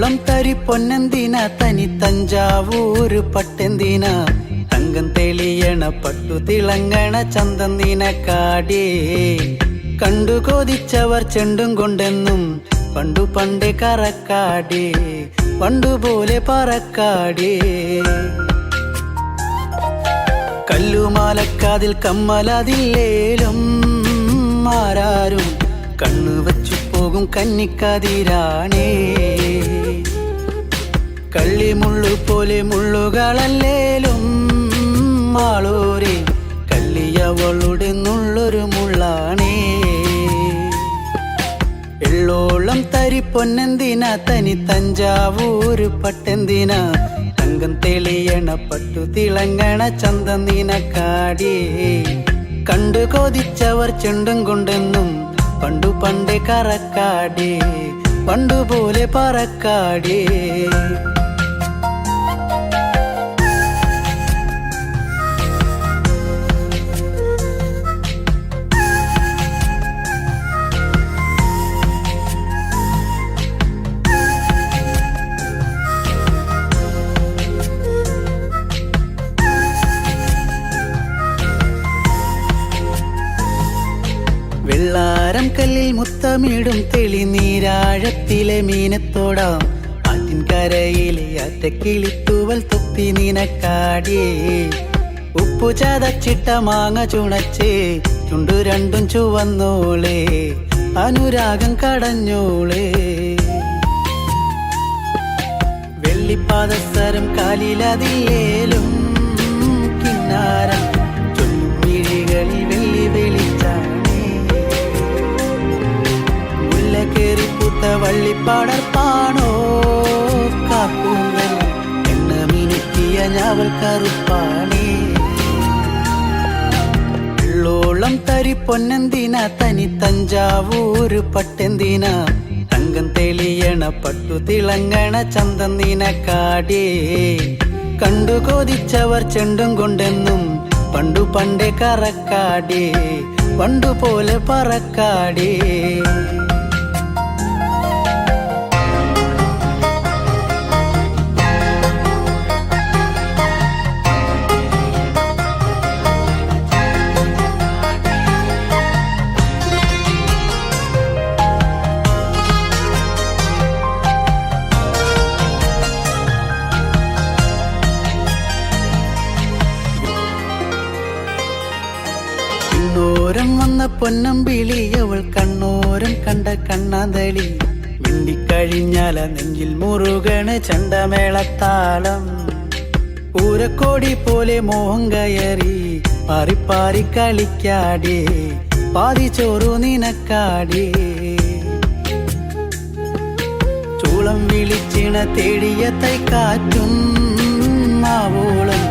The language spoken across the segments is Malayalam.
എള്ളോളം തരി പൊന്നെന്തിന തനി തഞ്ചാവൂര് പട്ടെന്തിന തങ്കം തെളിയണ പട്ടു തിളങ്ങണ ചന്തം നിനക്കാടേ കണ്ടു കൊതിച്ചവർ ചെണ്ടും കൊണ്ടെന്നും പണ്ടു പണ്ടേ കറക്കാടേ പണ്ടുപോലെ പറക്കാടേ കല്ലുമാലക്കാതിൽ കമ്മലതില്ലേലും ആരാരും കണ്ണു വച്ചു പോകും കന്നിക്കതിരാണേ കള്ളിമുള്ളു പോലെ മുള്ളുകളല്ലേലും ആളോരെ കല്ലിയവളുടെ നുള്ളൊരു മുള്ളാണേ എള്ളോളം തരി പൊന്നെന്തിന തനി തഞ്ചാവൂര് പട്ടെന്തിന തങ്കം തെളിയണ പട്ടു തിളങ്ങണ ചന്തം നിനക്കാടേ കണ്ടു കൊതിച്ചവർ ചെണ്ടും കൊണ്ടെന്നും പണ്ടു പണ്ടേ കറക്കാടേ പണ്ടുപോലെ പറക്കാടേ വെള്ളാരം കല്ലിൽ മുത്തമിടും തെളിനീരാഴത്തിലെ മീനത്തോടാം ആറ്റിൻ കരയിലെ അറ്റക്കിളിത്തൂവൽ തൊപ്പി നിനക്കാടേ ഉപ്പു ചതച്ചിട്ട മാങ്ങ ചുണച്ചേ ചുണ്ടു രണ്ടും ചുവന്നോളേ അനുരാഗം കടഞ്ഞോളേ വെള്ളിപ്പാദസരം കാലിലതിലേലും കിന്നാരം ചൊല്ലും മിഴികളിൽ വെള്ളി വെളിച്ചാണേ കേറിപ്പൂത്ത വള്ളിപ്പാടർപ്പാണോ കാക്കൂന്തൽ എണ്ണ മിനുക്കിയ ഞാവൽ കറുപ്പാണേ എള്ളോളം തരി പൊന്നെന്തിന തനി തഞ്ചാവൂര് പട്ടെന്തിന തങ്കം തെളിയണ പട്ടു തിളങ്ങണ ചന്തം നിനക്കാടേ കണ്ടു കൊതിച്ചവർ ചെണ്ടും കൊണ്ടെന്നും പണ്ടു പണ്ടേ കറക്കാടേ പണ്ടുപോലെ പറക്കാടേ വന്ന പൊന്നമ്പിളി അവൾ കണ്ണോരം കണ്ട കണ്ണാന്തളി മിണ്ടിക്കഴിഞ്ഞാല നെഞ്ചിൽ മുറുകണ് ചണ്ടമേളത്താളം പൂരക്കോടി പോലെ മോഹം കയറി പാറിപ്പാറി കളിക്കാടേ പാതി ചോറു നിനക്കാടേ ചൂളം വിളിച്ചിണ തേടിയ തൈക്കാറ്റും മാവോളം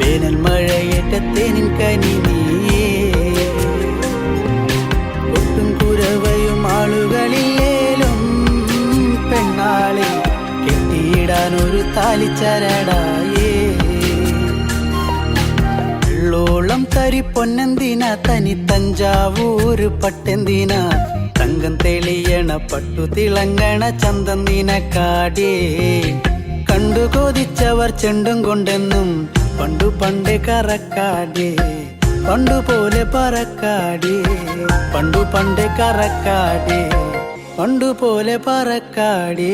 വേനൽ മഴയേറ്റത്തേനിൻ കനി നീയേ കുരവയും ആളുകളിലേലും പെണ്ണാളെ കെട്ടിയിടാനൊരു താലിച്ചരടായേ എള്ളോളം തരി പൊന്നെന്തിന തനി തഞ്ചാവൂര് പട്ടെന്തിന തങ്കം തെളിയണ പട്ടു തിളങ്ങണ ചന്തം നിനക്കാടേ കണ്ടു കൊതിച്ചവർ ചെണ്ടും കൊണ്ടെന്നും പണ്ടു പണ്ടേ കറക്കാടേ പണ്ടുപോലെ പറക്കാടേ പണ്ടു പണ്ടേ കറക്കാടേ പണ്ടുപോലെ പറക്കാടേ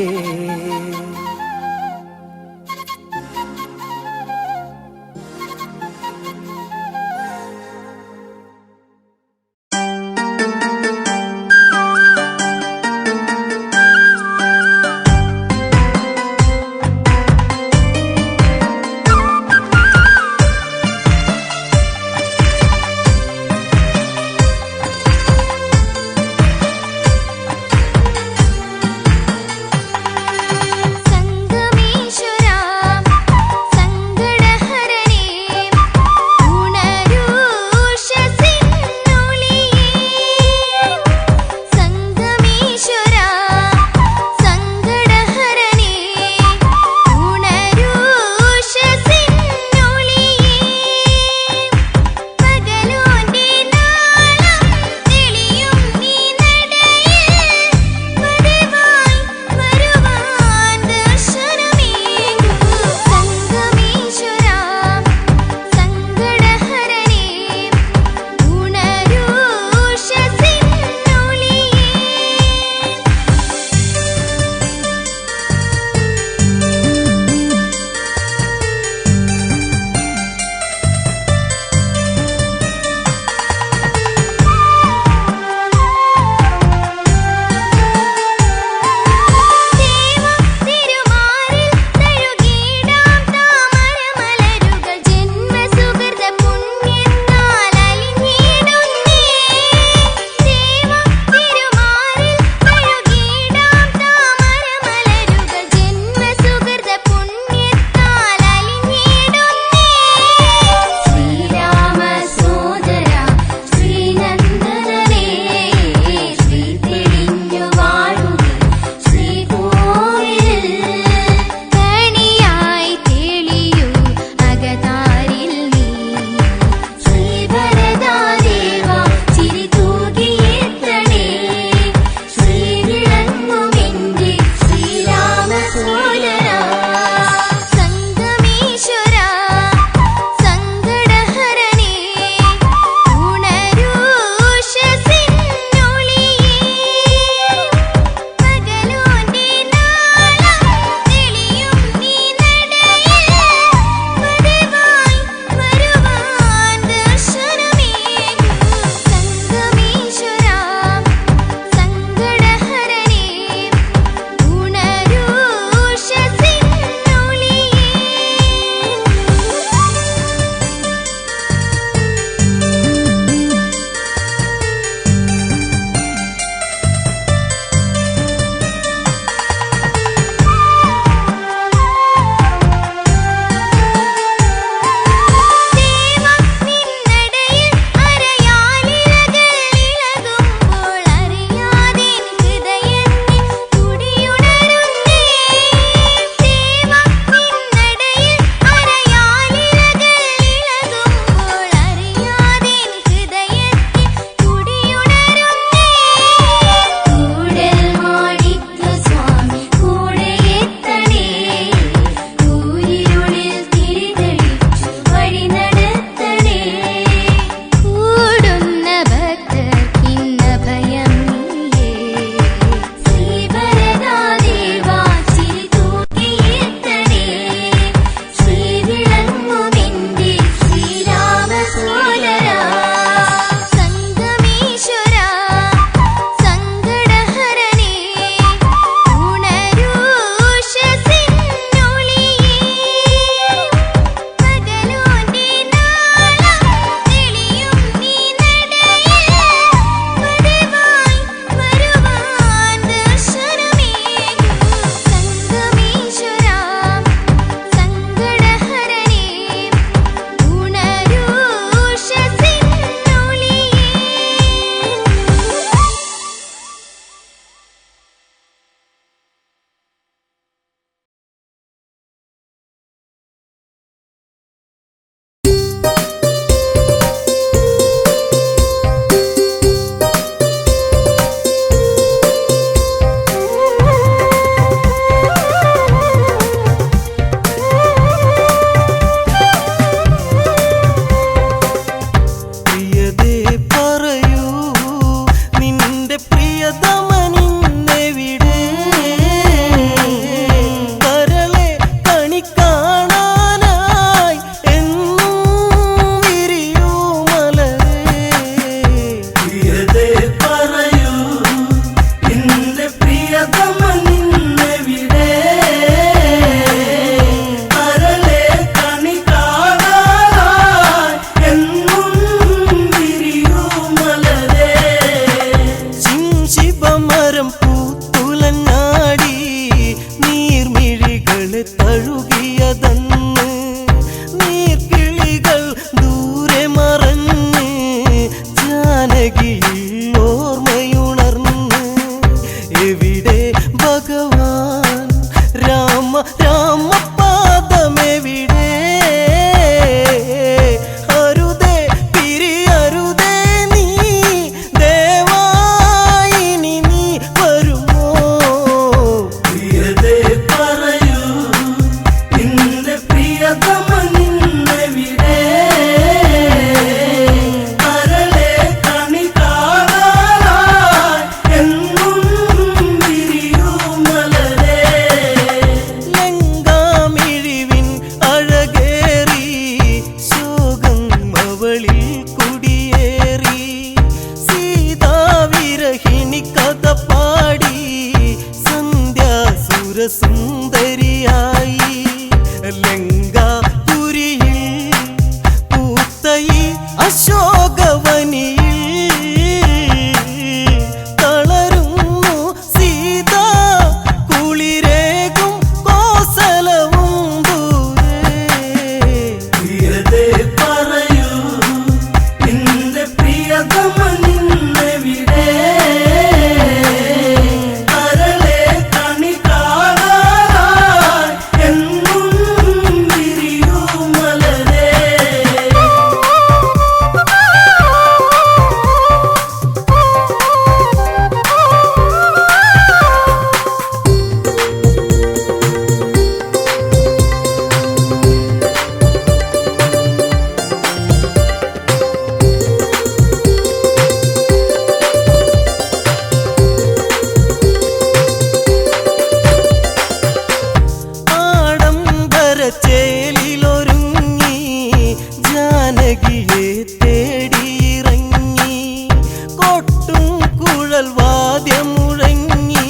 വാദ്യമുഴങ്ങി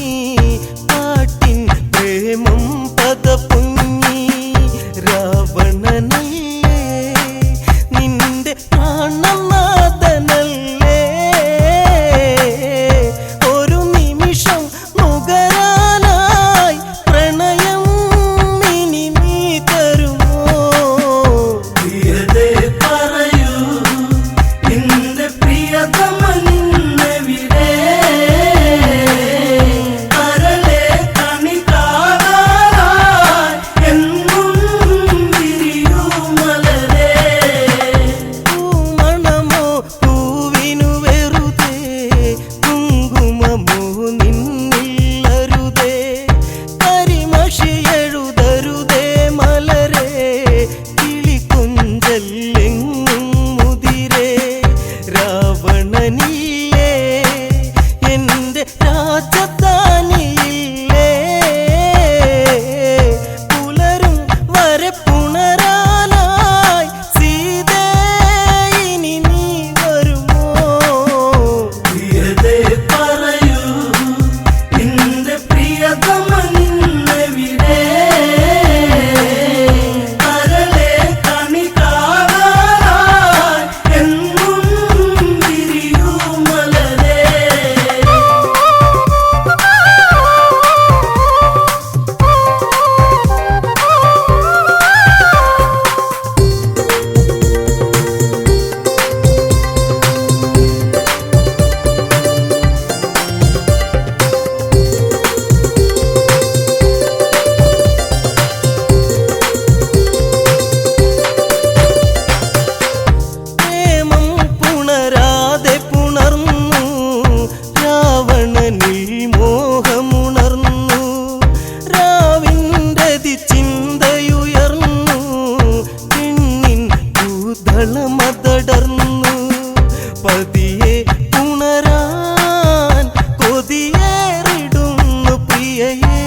പാട്ടിൻ പ്രേമം പദപൊങ്ങി രാവണനല്ലേ നിന്റെ പ്രാണനാഥനല്ലേ ഒരു നിമിഷം നുകരാനായി പ്രണയം ഇനി നീ തരുമോ പ്രിയതേ പറയൂ നിന്റെ പ്രിയതമ നിന്നെവിടെ കരളെ കണി കാണാനായി എന്നും വിരിയൂ മലരേ പൂമണമോ പൂവിനു വെറുതെ കുങ്കുമമോ നിന്നില്ലരുതേ കരിമഷി എഴുതരുതേ മലരേ കിളികൊഞ്ചല്ലെങ്ങും മുതിരേ രാവണനില്ലേ എന്റെ രാജധാനിയില്ലേ പുലരും വരെ പുണരാനായി സീതേ ഇനി നീ വരുമോ പ്രിയതേ പറയൂ നിന്റെ പ്രിയതമ നിന്നെവിടെ കരളെ കണി കാണാനായി എന്നും വിരിയൂ മലരേ പ്രേമം പുണരാതെ പുണർന്നു രാവണനിൽ മോഹമുണർന്നു രാവിൻ്റെ ചിന്തയുയർന്നു പെണ്ണിൻ ഭൂതളമതടർന്നു പതിയെ പുണരാൻ കൊതിയേറിടുന്നു പ്രിയയേ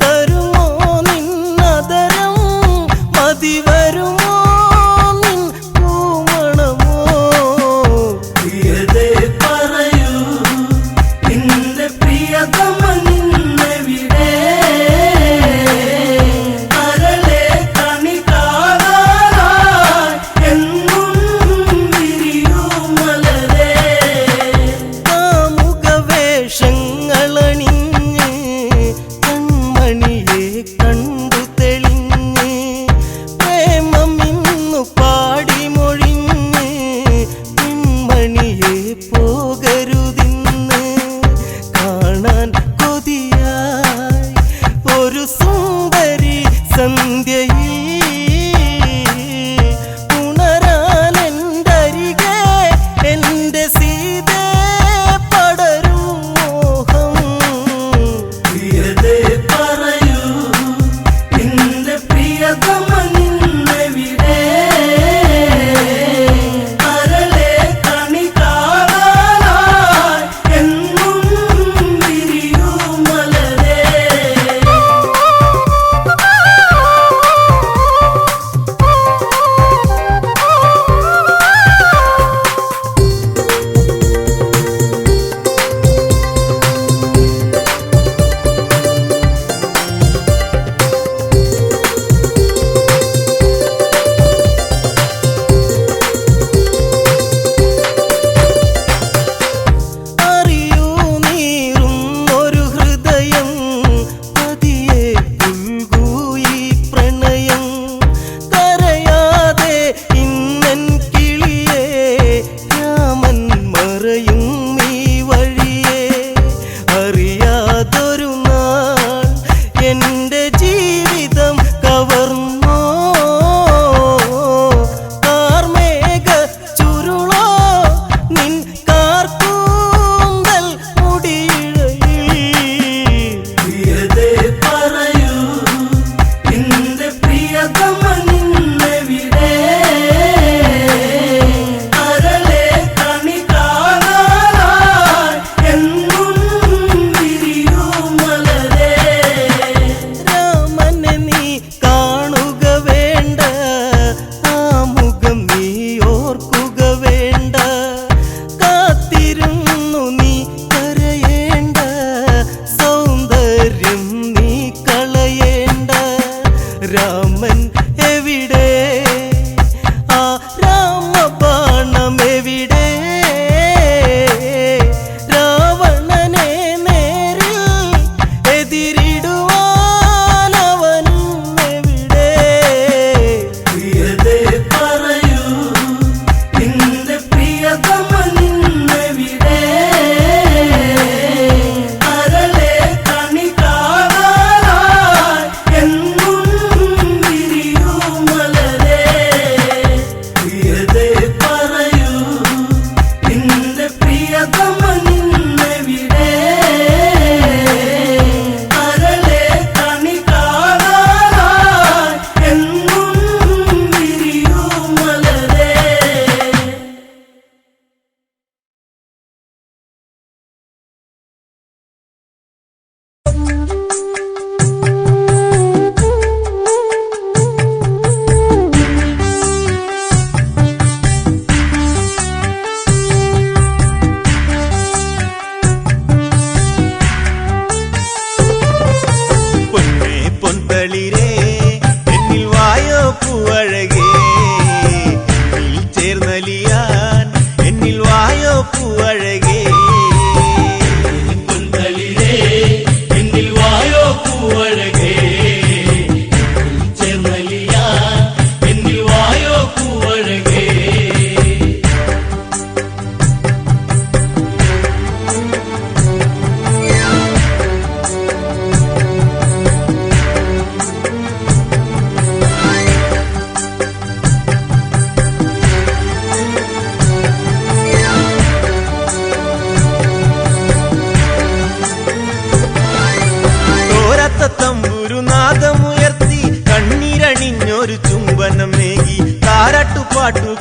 തരുമോ നിന്നതരം മതി വരുമോ നിൻ പൂമണമോ പ്രിയതേ പറയൂ നിന്റെ പ്രിയതമ നിന്നെവിടെ കരളെ കണി കാണാനായി എന്നും വിരിയൂ മലരേ കാമുകവേഷങ്ങളണിഞ്ഞ് കൺമണിയെ കണ്ടു തെളിഞ്ഞ് പ്രേമം ഇന്നു പാടി മൊഴിഞ്ഞ് പെൺമണിയെ പോകരുതിന്ന് കാണാൻ കൊതിയായി ഒരു സുന്ദരി സന്ധ്യയിൽ ഉണരാൻ എന്തരികെ എന്റെ സീതേ പടരും മോഹം പ്രിയതേ പറയൂ നിന്റെ പ്രിയതമ നിന്നെവിടെ കരളെ കണി കാണാനായി എന്നും വിരിയൂ മലരേ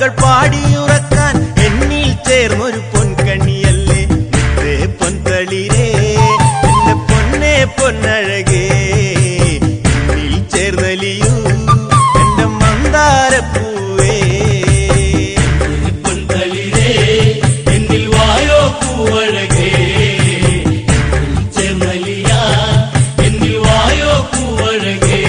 പാട്ടുകൾ പാടിയുറക്കാൻ എന്നിൽ ചേർന്നൊരു പൊൻകണിയല്ലേ മുത്തേ പൊൻതളിരേ എന്റെ പൊന്നെ പൊന്നഴകേ എന്നിൽ ചേർന്നലിയൂ എന്റെ മന്ദാരപ്പൂവേ പൊൻതളിരേ എന്നിൽ വായോ പൂവഴകേ ചേർന്നലിയാ എന്നിൽ വായോ പൂവഴകേ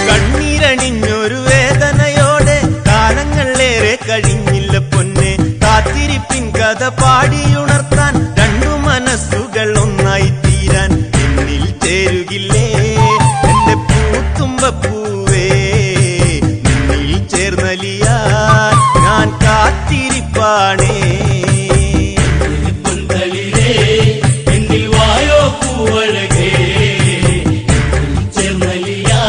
കണ്ണീരണിഞ്ഞൊരു വേദനയോടെ കാലങ്ങളേറെ കഴിഞ്ഞില്ല പൊന്നെ കാത്തിരിപ്പിൻ കഥ പാടിയുണർത്താൻ രണ്ടു മനസ്സുകൾ ഒന്നായി തീരാൻ എന്നിൽ ചേരുകില്ലേ എന്റെ പൂത്തുമ്പപ്പൂവേ നിന്നിൽ ചേർന്നലിയാൻ ഞാൻ കാത്തിരിപ്പാണേ പൊൻതളിരേ എന്നിൽ വായോ പൂവഴകേ ചേർന്നലിയാ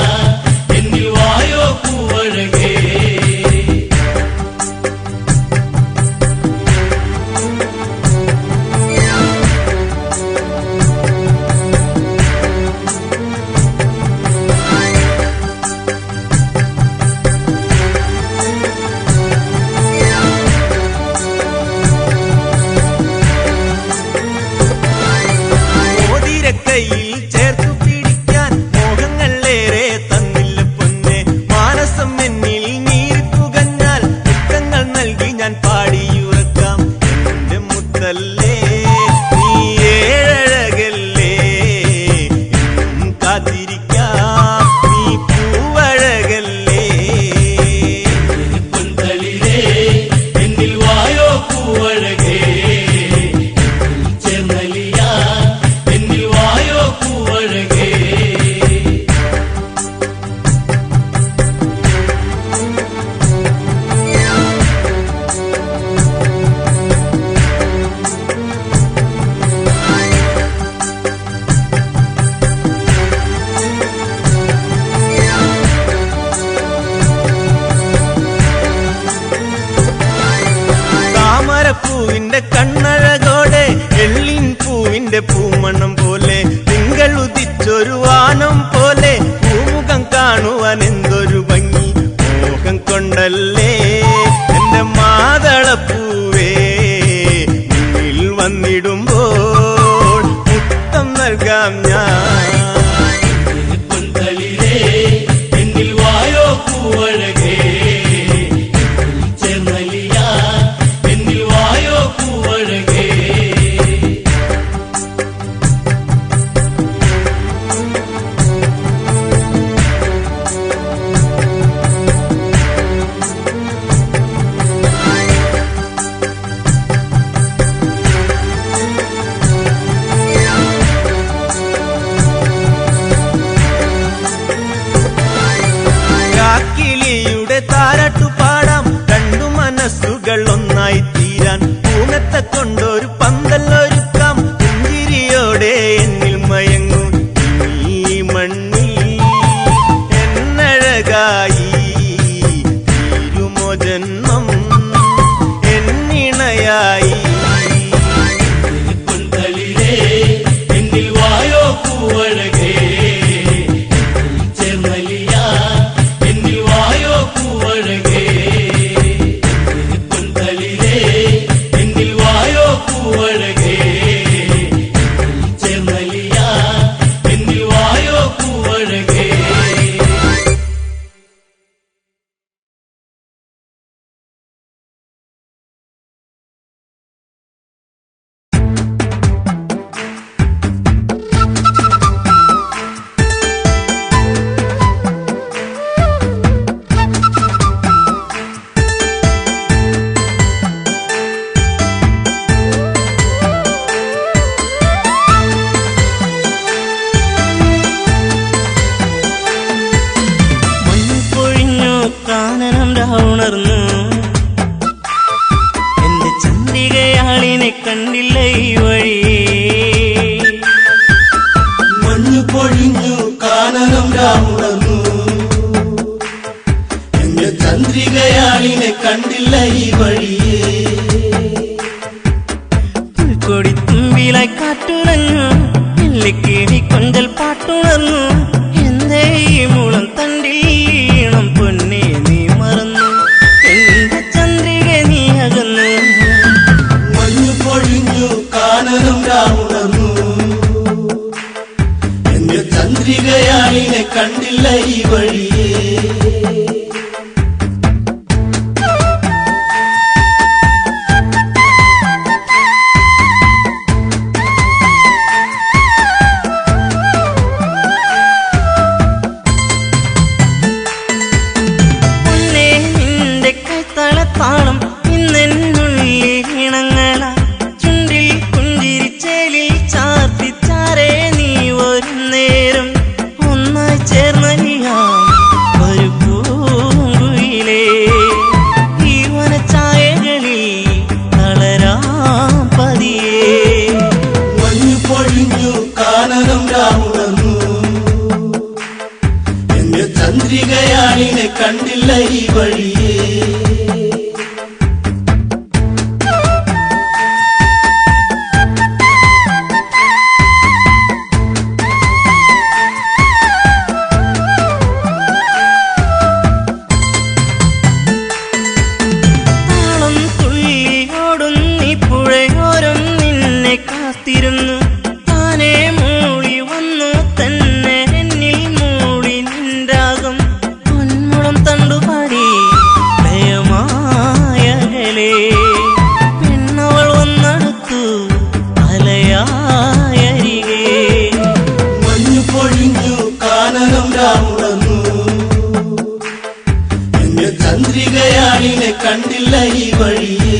എന്നിൽ വായോ പൂവഴകേ മോതിരക്കൈയിൽ ചേർത്തു പിടിക്കാൻ മോഹങ്ങളേറെ തന്നില്ല പൊന്നെ മാനസം എന്നിൽ നീർ പുകഞ്ഞാൽ മുത്തങ്ങൾ നൽകി ഞാൻ പാടിയുറക്കാം എന്റെ മുത്തല്ലേ നീ ഏഴഴകല്ലേ എന്നും കാത്തിരിക്കാം നീ പൂവഴകല്ലേ പൊൻതളിരേ എന്നിൽ വായോ പൂവഴകേ ചേർന്നലിയാ എന്നിൽ വായോ പൂവഴകേ താമരപ്പൂവിന്റെ കണ്ണഴകോടെ എള്ളിൻ പൂവിന്റെ പൂമണം പോലെ തിങ്കൾ ഉദിച്ചൊരു വാനം പോലെ പൂമുഖം കാണുവാൻ എന്തൊരു ഭംഗി മോഹം കൊണ്ടല്ലേ എന്റെ മാതളപ്പൂവേ മുന്നിൽ വന്നിടുമ്പോൾ മുത്തം നൽകാം ഞാൻ പൊൻതളിരേ എന്നിൽ വായോ പൂവഴകേ ചേർന്നലിയാ എന്നിൽ വായോ പൂവഴകേ കാക്കിളിയുടെ താരാട്ടു പാടാം രണ്ടു മനസ്സുകൾ ഒന്നായി തീരാൻ പൂനത്തെ കൊണ്ടൊരു പന്തല്ലൊരുക്കാം പുഞ്ചിരിയോടെ എന്നിൽ മയങ്ങും ഈ മണ്ണിൽ എന്നഴകായി തീരുമോ ജന്മം എന്നിണയായി പൊൻതളിരേ എന്നിൽ വായോ പൂവഴകേ ചേർന്നലിയാ എന്നിൽ വായോ പൂവഴകേ പൊൻതളിരേ എന്നിൽ വായോ പൂവഴകേ ചേർന്നലിയാ എന്നിൽ വായോ പൂവഴകേ ഉണർന്നു എന്റെ ചന്ദ്രികയാളിനെ കണ്ടില്ല ഈ വഴി. കണ്ടില്ല ഈ വഴിയേ. പുൽക്കൊടിത്തുമ്പിലായി കാറ്റുലഞ്ഞു, കിളി കൊഞ്ചൽ പാട്ടുണർന്നു. എന്തേ ഈ മുളം തണ്ടിൽ ഈണം പൊന്നെ നീ മറന്നു, എന്റെ ചന്ദ്രിക നീ അകന്നു. മഞ്ഞു പൊഴിഞ്ഞു കാനനം രാവുണർന്നു, എന്റെ ചന്ദ്രികയാളിനെ കണ്ടില്ല ഈ വഴിയേ. താളം ഇന്നെന്നുള്ളിൽ ഇണങ്ങള, ചുണ്ടിൽ പുഞ്ചിരിച്ചേലിൽ ചാർത്തിച്ചാരേ നീ വരും നേരം. ഒന്നായി ചേർന്നലിയാം ഒരു പൂങ്കുയിലേ, ഈ വനച്ചായകളിൽ തളരാം പതിയേ. മഞ്ഞു പൊഴിഞ്ഞു കാനനം രാവുണർന്നു, എന്റെ ചന്ദ്രികയാളിനെ കണ്ടില്ല ഈ വഴിയേ. താനേ മൂളി വന്നു തന്നെ എന്നിൽ മൂളി നിൻരാഗം. പൊന്മുളം തണ്ടുപാടി ഭയമായകലേ, പെണ്ണവൾ വന്നടുത്തു അലയായരികേ. മഞ്ഞു പൊഴിഞ്ഞു കാനനം രാവുണർന്നു, എന്റെ ചന്ദ്രികയാളിനെ കണ്ടില്ല ഈ വഴിയേ.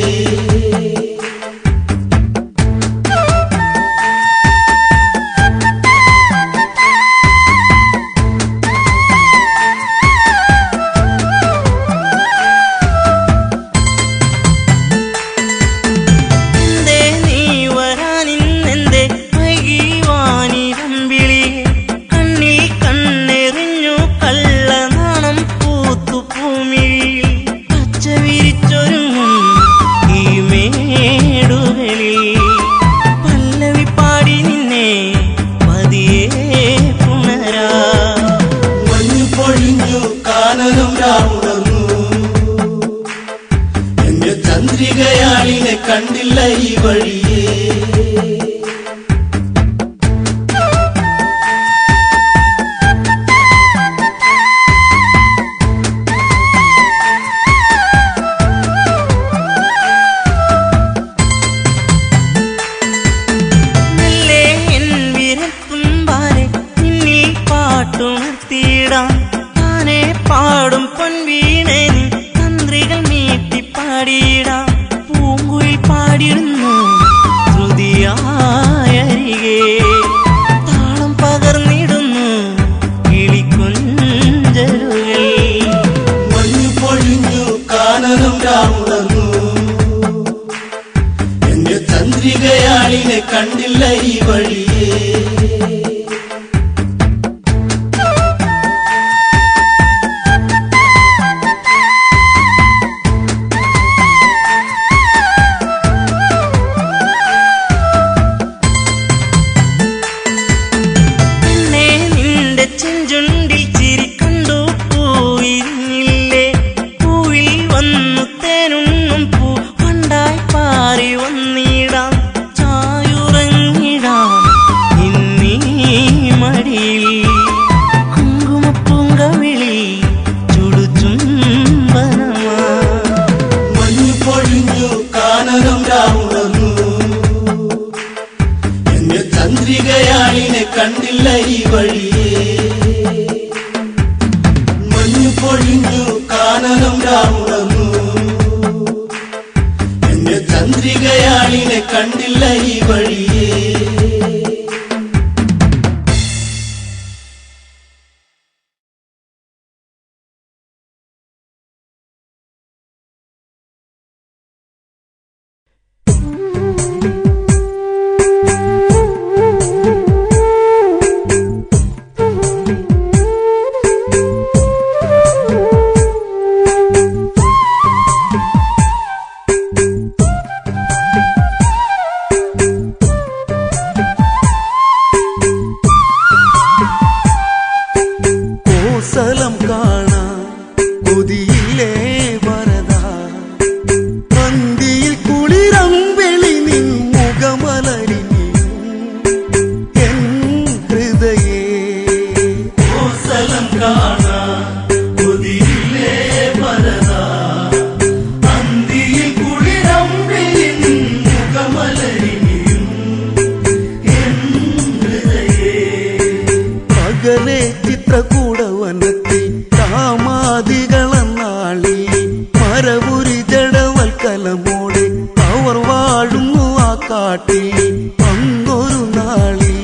കാനനം രാവുണർന്നു, എന്റെ ചന്ദ്രികയാളിനെ കണ്ടില്ല ഈ വഴിയേ. മെല്ലെ എൻ വിരൽത്തുമ്പാലെ നിന്നിൽ പാട്ടുണർത്തിയിടാം. പാടും പൊൻവീണേ തന്ത്രികൾ നീട്ടി പാടിയിടാം. പൂങ്കുയിൽ പാടിടുന്നു ശ്രുതിയായരികേ, താളം പകർന്നിടുന്നു കിളിക്കൊഞ്ചലുകൾ. മഞ്ഞു പൊഴിഞ്ഞു കാനനം രാവുണർന്നു, എന്റെ ചന്ദ്രികയാളിനെ കണ്ടില്ല ഈ വഴിയേ. ചെഞ്ചുണ്ടിൽ ചിരി കണ്ടു പൂവിരിഞ്ഞില്ലേ, പൂവിൽ വന്നു തേനുണ്ണും പൂ പണ്ടായി പാറി വന്നിടാം. ചായുറങ്ങിടാം ഇന്നീ മടിയിൽ, കുങ്കുമപ്പൂങ്കവിളി ചുടുചുംബനമാ. മഞ്ഞു പൊഴിഞ്ഞു കാനനം രാവുണർന്നു, എന്റെ ചന്ദ്രികയാളിനെ കണ്ടില്ല ഈ വഴിയേ. മഞ്ഞു പൊഴിഞ്ഞു കാനനം രാവുണർന്നു, എന്റെ ചന്ദ്രികയാളിനെ കണ്ടില്ല ഈ വഴിയേ. കൊതിയില്ലേ വരദാ അന്തിയിൽ കുളിരമ്പെളി നിൻ മുഖമലരിനിയും എൻ ഹൃദയേ കോസലം കാണാൻ കൊതിയില്ലേ വരദാ അന്തിയിൽ കുളിരമ്പെളി നിൻ മുഖമലരിനിയും എൻ ഹൃദയേ അകലെ ചിത്രകൂടവനത്തിൽ കാമാദികളെന്നാളി മരവുരി ജഡവൽക്കലമോടെ അവർ വാഴുന്നു ആ കാട്ടിൽ അന്നൊരു നാളി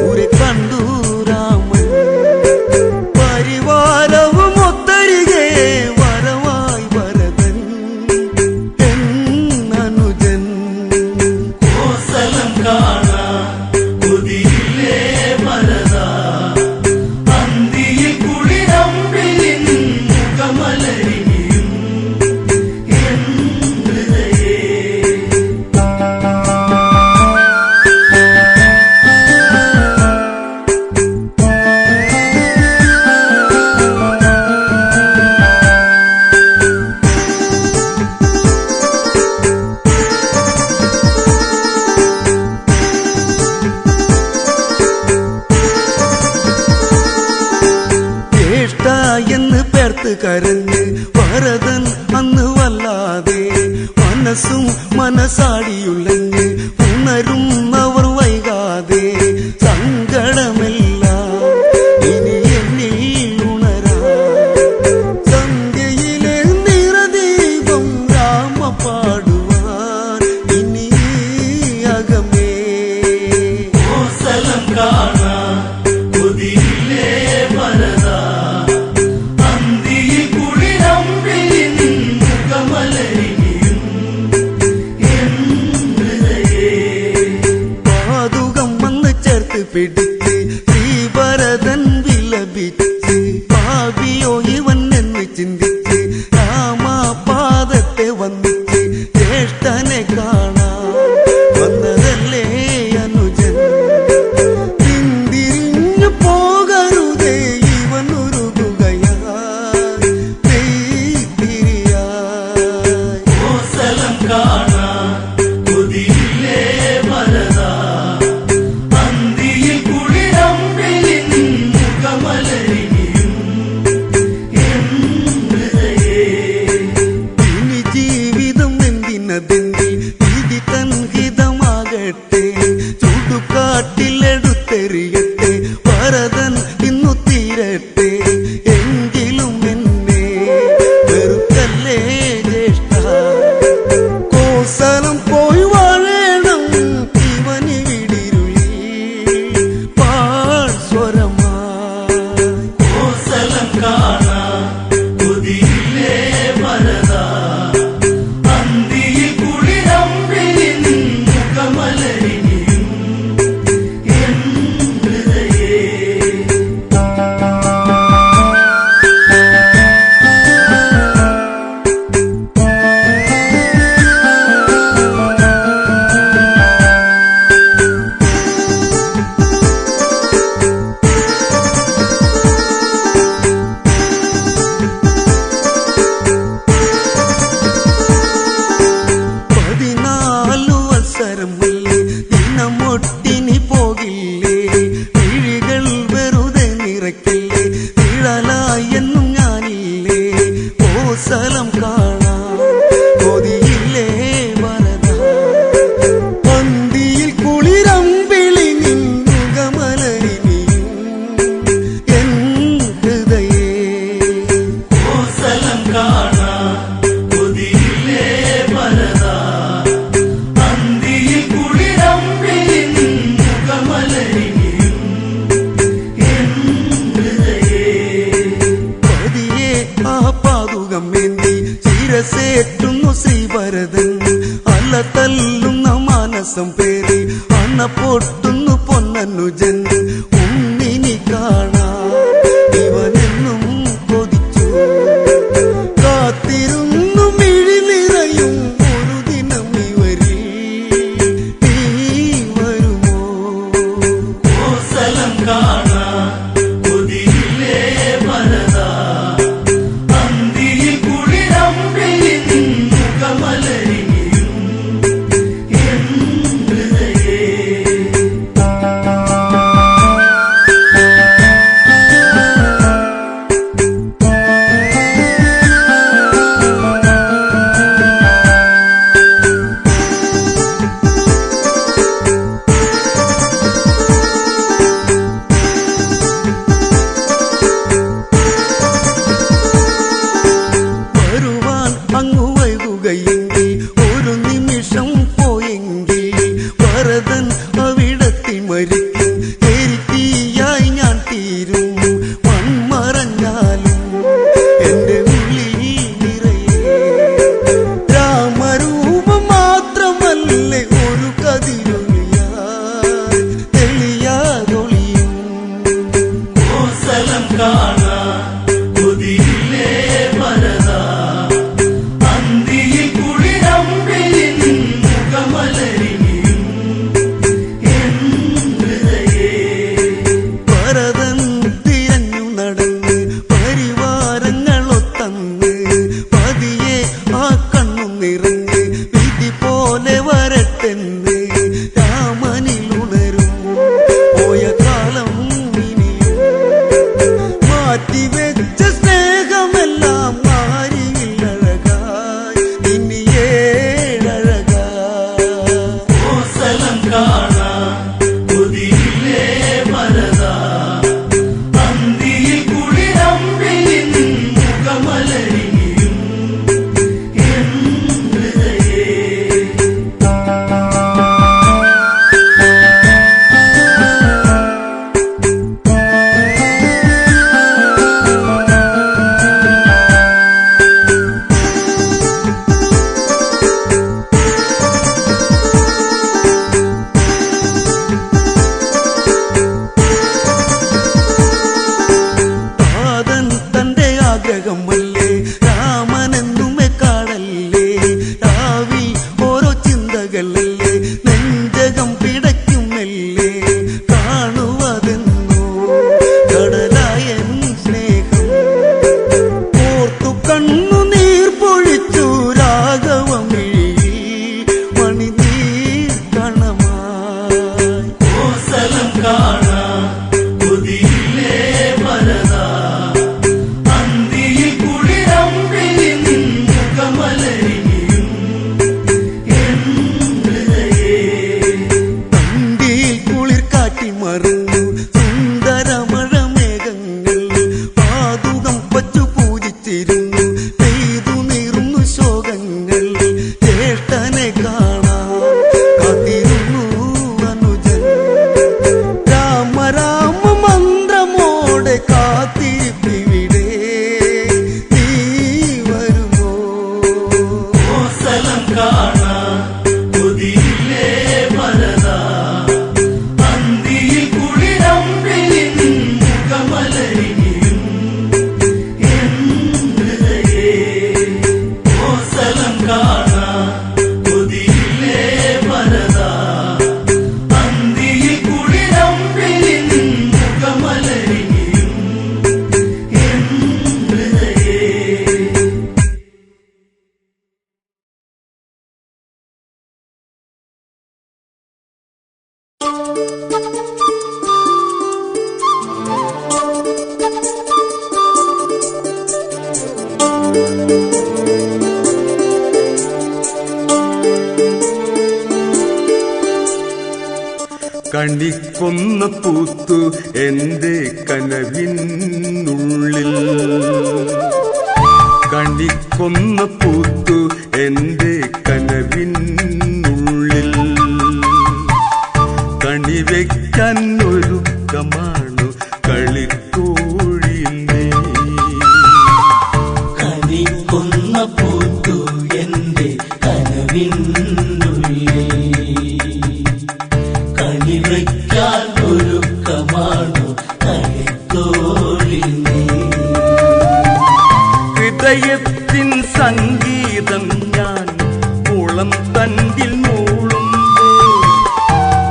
ഒരു കണ്ടു രാമൻ പരിവാരവും ഒത്തരികെ വരവായി വരദൻ എന്നനുജൻ കോസലം കാണാൻ കൊതിയില്ലേ വരദാ അന്തിയിൽ കുളിരമ്പെളി നിൻ മുഖമലരിനിയും എൻ ഹൃദയേ ജ്യേഷ്ഠ എന്ന് പേർത്ത് കരഞ്ഞ് വരദൻ അന്ന് വല്ലാതെ മനസ്സും മനസ്സാടിയുള്ളഞ്ഞ് ഉണരുന്നവർ വൈകാതെ സങ്കടമെല്ലാം ഇനി എന്നിൽ ഉണരാ സന്ധ്യയിലെ നിറദീപം രാമ പാടുവാൻ ഇനി അകമേ കോസലം കാണാൻ കൊതിയില്ലേ വരദാ അന്തിയിൽ കുളിരമ്പെളി നിൻ മുഖമലരിനിയും എൻ ഹൃദയേ പാതുകം വന്ന് ചേർത്ത് പിടിച്ച് ശ്രീഭരതൻ വിലപിച്ച് പാപിയോ ഇവൻ എന്ന് ചിന്തിച്ച് രാമപാദത്തെ വന്നിച്ച് ജ്യേഷ്ഠനെ കാണാൻ വന്നതല്ലേ അനുജൻ പിന്തിരിഞ്ഞു പോകരുതേ ഇവൻ ഉരുകുകയായി തിരിയായി കോസലം കാണാൻ കൊതിയില്ലേ വരദാ അന്തിയിൽ കുളിരമ്പെളി നിൻ മുഖമലരിനിയും എൻ ഹൃദയേ ഇനി ജീവിതം എന്തിനതെങ്കിൽ വിധി തൻ ഹിതമാകട്ടെ ചുടുകാട്ടിലെടുത്തെറിയട്ടെ ഭരതൻ ഇന്നു തീരട്ടെ എങ്കിലും എന്നെ വെറുക്കല്ലേ ജ്യേഷ്ഠ കോസലം പോയി വാഴണം ഇവനിവിടിരുളി പാഴ്സ്വരമായി കോസലം കാണാൻ കൊതിയില്ലേ വരദാ അന്തിയിൽ കുളിരമ്പെളി നിൻ മുഖമലരിനിയും എൻ ഹൃദയേ അവസരമല്ലേ ദിനമൊട്ടിനി പോകില്ലേ വിഴികൾ വെറുതെ നിറയ്ക്കല്ലേ നിഴലായെന്നും ഞാനില്ലേ കോസലം കാണാൻ കൊതിയില്ലേ വരദാ പന്തിയിൽ കുളിരമ്പിളി നിന്നുകമലരിനിയും എൻ ഹൃദയേ കോസലം കാണാൻ കൊതിയില്ലേ വരദാ അന്തിയിൽ കുളിരമ്പിളി നിൻ മുഖമലരിനിയും എൻ ഹൃദയേ പതിയെ ആ പാതുകം വേണ്ടി ശിരസേറ്റുന്നു ശ്രീഭരതൻ അല്ല തല്ലുന്ന മാനസം പേരി അണ പൊട്ടുന്നു പൊന്നനുജൻ ഉണ്ണിനി കാണാൻ ഇവനെന്നും കൊതിച്ചു കാത്തിരുന്നു മിഴി നിറയും ഒരു ദിനം ഇവരിൽ നീ വരുമോ കോസലം കാണാൻ കൊതിയില്ലേ വരദാ രാഗമല്ലേ രാമനെന്നുമേ കാടല്ലേ രാവി ഓരോ ചിന്തകളല്ലേ നെഞ്ചകം പിടയ്ക്കുമല്ലേ കാണുവതെന്നോ കടലായൻ സ്നേഹം ഓർത്തു കണ്ണുനീർ പൊഴിച്ചു രാഘവമിഴി മണിനീർ കണമായി കോസലം കാണാ കൊതിയില്ലേ ഭരതാ അന്തിയിൽ കുളിരമ്പിൽ നിൻ മുഖമലരിയും എൻ ഹൃദയേ അന്തിയിൽ കുളിർ കാറ്റി മറന്നു സുന്ദരമഴ മേഘങ്ങൾ പാതുകം വച്ചു പൂജിച്ചിരുന്നു പെയ്തു നീർന്നു ശോകങ്ങൾ ജ്യേഷ്ഠനെ കാണാൻ കാത്തിരുന്നു അനുജൻ രാമ രാമ മന്ത്രമോടെ കാത്തിരിപ്പിവിടെ നീ വരുമോ കോസലം കാണാ കൊതിയില്ലേ ഭരതാ അന്തിയിൽ കുളിരമ്പിൽ നിൻ മുഖമലരിയും എൻ ഹൃദയേ കോസലം കാണാ കൊതിയില്ലേ ഭരതാ അന്തിയിൽ കുളിരമ്പിൽ നിൻ മുഖമലരിയും എൻ ഹൃദയേ കണിക്കൊന്ന പൂത്തു എന്റെ കനവിനുള്ളിൽ കണിക്കൊന്ന പൂത്തു എന്റെ കനവിനുള്ളിൽ കണിവെക്കാൻ ഒരുക്കമാണു കളിത്തോഴിനെ കണിക്കൊന്ന പൂത്തു എന്റെ കനവിനുള്ളിൽ കണിവയ്ക്കാൻ ഒരുക്കമാണു കളിത്തോഴിനെ ഹൃദയത്തിൻ സംഗീതം ഞാൻ മുളം തണ്ടിൽ മൂളുമ്പോൾ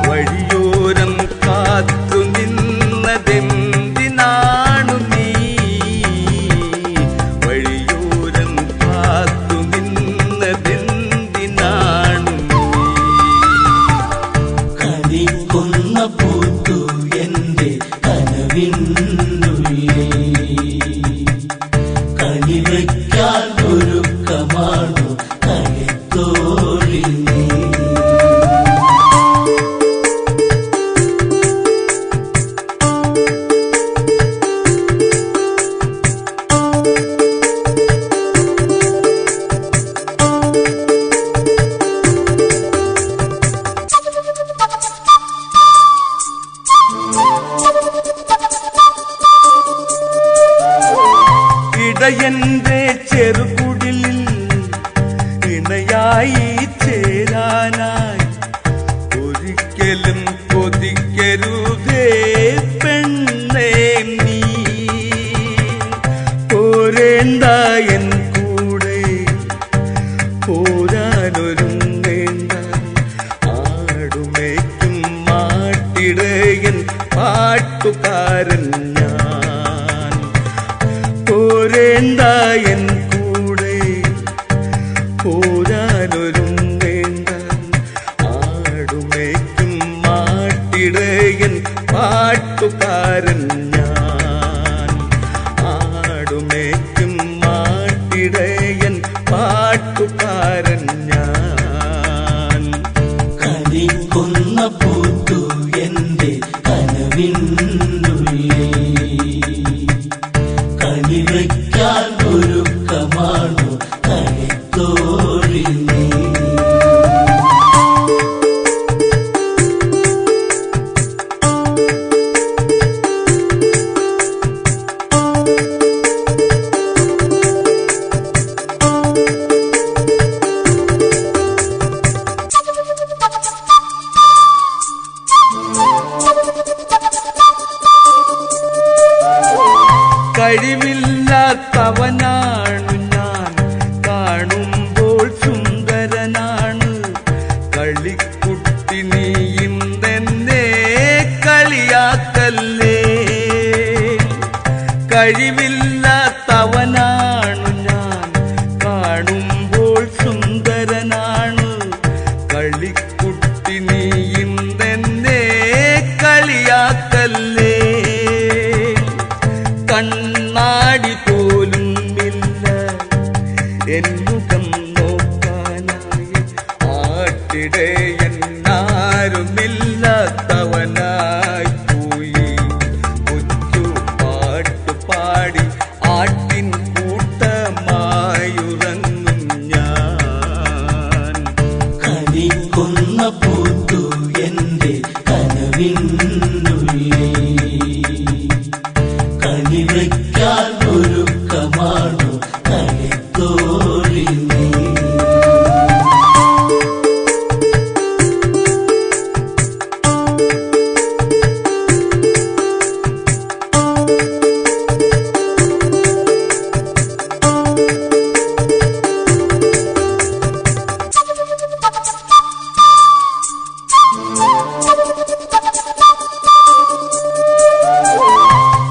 വഴിയോരം കാത്തു നിന്നതെന്തിനാണു നീ വഴിയോരം കാത്തു നിന്നതെന്തിനാണു നീ കണിക്കൊന്ന പൂത്തു എന്റെ കനവിനുള്ളിൽ കണിവയ്ക്കാൻ ഒരുക്കമാണു കളിത്തോഴിനെ ഇടയന്റെ ചെറുകുടിലിൽ ഇണയായി ചേരാനായി ഒരിക്കലും കൊതിക്കരുതേ പെണ്ണേ നീ പോരേണ്ട എൻ കൂടെ പോരാനൊരുങ്ങേണ്ട ആടുമേക്കും മാട്ടിടയൻ പാട്ടുകാരൻ ഞാൻ പോരേണ്ട എൻ കൂടെ പോരാനൊരുങ്ങേണ്ട ആടുമേക്കും മാട്ടിടയൻ പാട്ടുകാരൻ ഞാൻ ആടുമേക്കും മാട്ടിടയൻ പാട്ടുകാരൻ ഞാൻ കണിക്കൊന്ന പൂത്തു എന്റെ കനവിനുള്ളിൽ കണിവയ്ക്കാൻ ഒരുക്കമാണു കളിത്തോഴിനെ കഴിവില്ലാത്തവനാ തവനാണു ഞാൻ, കാണുമ്പോൾ സുന്ദരനാണ്. കളിക്കുട്ടി നീ ഇന്നെന്നെ കളിയാക്കല്ലേ. കഴിവില്ലാത്തവനാണു ഞാൻ, കാണുമ്പോൾ സുന്ദരനാണ്. കളിക്കുട്ടി നീ ഇന്നെന്നെ കളിയാക്കല്ലേ. കണ്ണാടി പോലും ഇല്ല എന്നുകം നോക്കാനായി, ആട്ടിടയനാരുമില്ലാത്തവനായി പോയി. കൊച്ചു പാട്ടു പാടി ആട്ടിൻ കൂട്ടമായുറങ്ങും ഞാൻ. കണിക്കൊന്ന പൂത്തു എന്റെ കനവിനുള്ളിൽ, കണിവയ്ക്കാൻ ഒരുക്കമാണു കളിത്തോഴി നീ.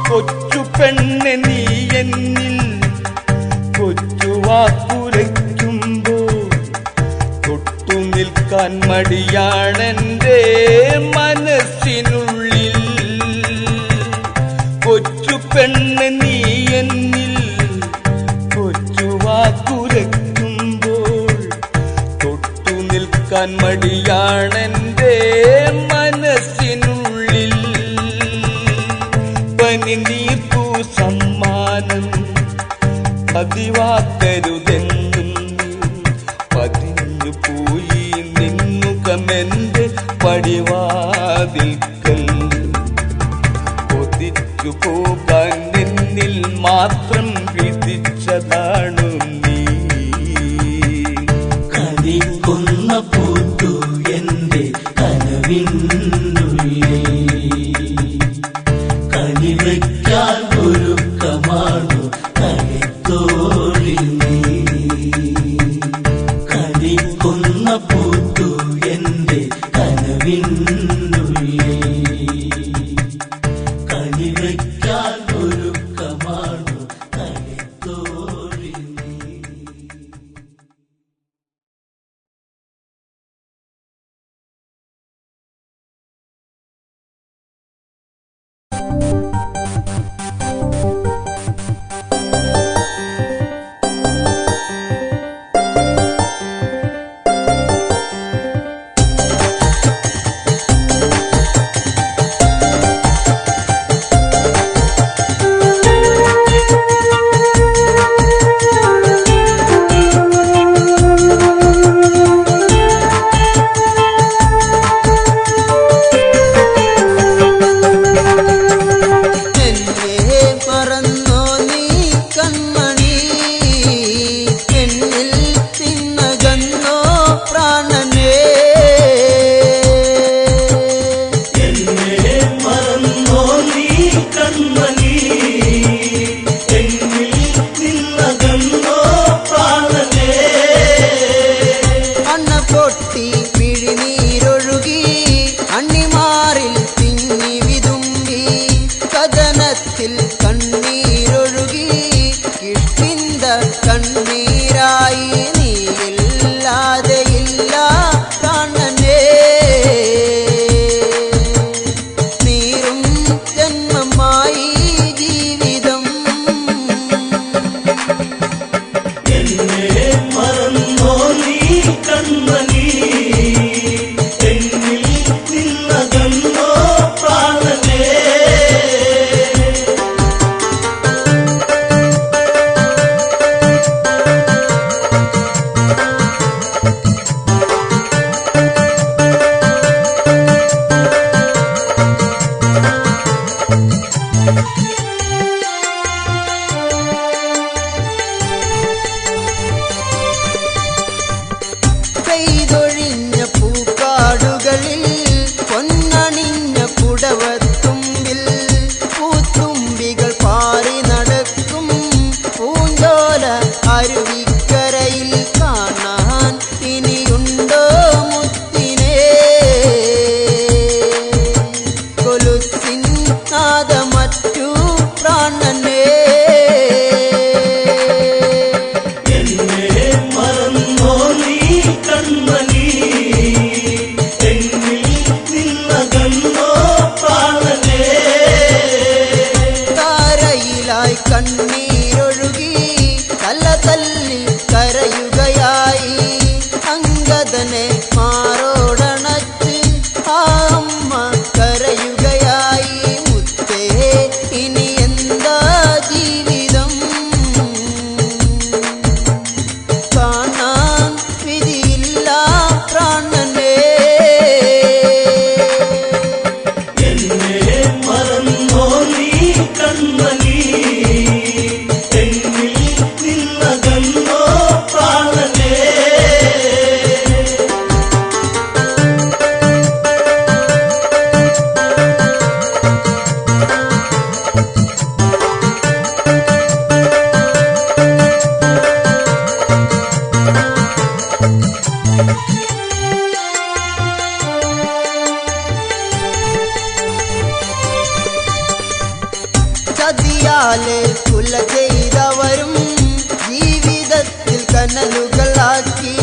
കൊച്ചു പെണ്ണെ നീ എന്നിൽ കൊച്ചു വാക്കുരയ്ക്കുമ്പോൾ തൊട്ടു നിൽക്കാൻ മടിയാണെന്റെ മനസ്സിനുള്ളിൽ. കൊച്ചു പെണ്ണെ നീ എന്നിൽ കൊച്ചു വാക്കുരയ്ക്കുമ്പോൾ തൊട്ടു നിൽക്കാൻ മടിയാണെന്റെ മനസ്സിനുള്ളിൽ. പനിനീർപ്പൂ സമ്മാനം പതിവാക്കരുതെന്നും പതിഞ്ഞു പോയി നിന്നുകമെന്റെ പടിവാതിൽക്കൽ. കൊതിച്ചു പോകാൻ നിന്നിൽ മാത്രം വിധിച്ചതാണു നീ. കണിക്കൊന്ന പൂത്തു എന്റെ കനവിനുള്ളിൽ, കണിവയ്ക്കാൻ ഒരുക്കമാണു കളിത്തോഴി നീ. കണിക്കൊന്ന പൂത്തു എന്റെ കനവിനുള്ളിൽ, കണിവയ്ക്കാൻ ഒരുക്കമാണു കളിത്തോഴി നീ. അരുവിക്കരയിൽ കാണാൻ ഇനിയുണ്ടോ മുത്തിനെ കൊലുസിൻ നാദമറ്റു പ്രാണനെ എന്നെ മറന്നോ നീ കൺമണി എന്നിൽ നിന്നകന്നോ പ്രാണനേ താരയിലായി കണ്ണീരൊഴുകി തല തല്ലി കരയുകയായി അങ്കദനെ മാറോടണച്ച് ആ അമ്മ കരയുകയായി മുത്തേ ഇനി എന്താ ജീവിതം കാണാൻ വിധിയില്ല പ്രാണനേ എന്നെ മറന്നോ നീ കൺമണി എന്നിൽ നിന്നകന്നോ പ്രാണനേ ചതിയാലെ കുല ചെയ്തവരും ജീവിതത്തിൽ കനലുകളാക്കി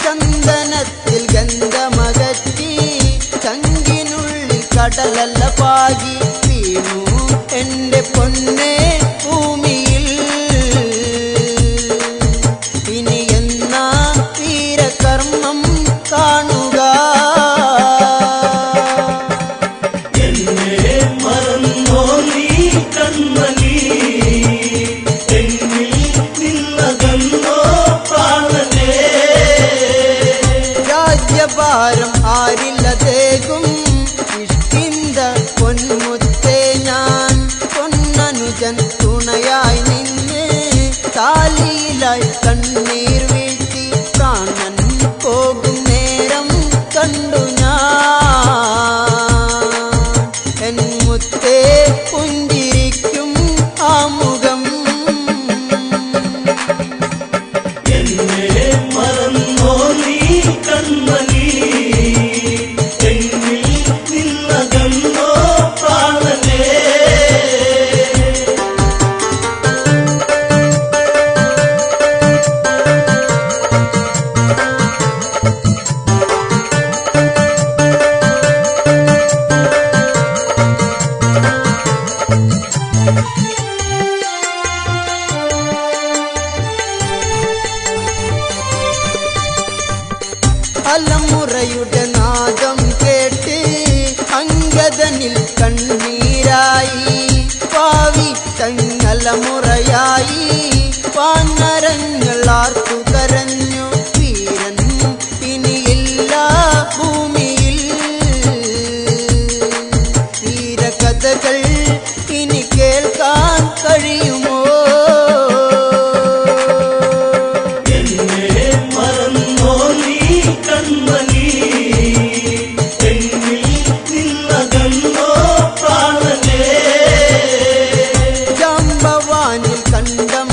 ചന്ദനത്തിൽ ഗന്ധമകറ്റി ചങ്കിനുള്ളിൽ കടലല്ല പാകി വീണു എന്റെ പൊന്നെ ഭൂമിയിൽ ഇനി എന്നാ വീരകർമ്മം കാണുക എന്നെ മറന്നോ നീ കൺമണി എന്നിൽ നിന്നകന്നോ പ്രാണനേ രാജ്യഭാരം ആരില്ലതേകും ഇഷ്ടിന്ത പൊന്മുത്തേ ഞാൻ പൊന്നനുജൻ തുണയായി നിന്ന് താലിയിലായി കണ്ണീർ വീഴ്ത്തി പ്രാണൻ പോകും നേരം കണ്ടു ഞാൻ എൻ മുത്തേ പുഞ്ചിരിക്കും ആ മുഖം എന്നെ മറന്നോ നീ കൺമണി എന്നിൽ നിന്നകന്നോ പ്രാണനേ അലമുറയുടെ നാദം കേട്ട് അങ്കദനിൽ കണ്ണീരായി പാവി തങ്ങലമുറയായി വാനരങ്ങൾ ആർത്തു കരഞ്ഞു വീരൻ ഇനിയില്ല ഭൂമിയിൽ വീരകഥകൾ ഇനി കേൾക്കാൻ കഴിയുമോ എന്നെ മറന്നോ നീ കൺമണി എന്നിൽ നിന്നകന്നോ പ്രാണനേ ജാമ്പവാനിൽ കണ്ടം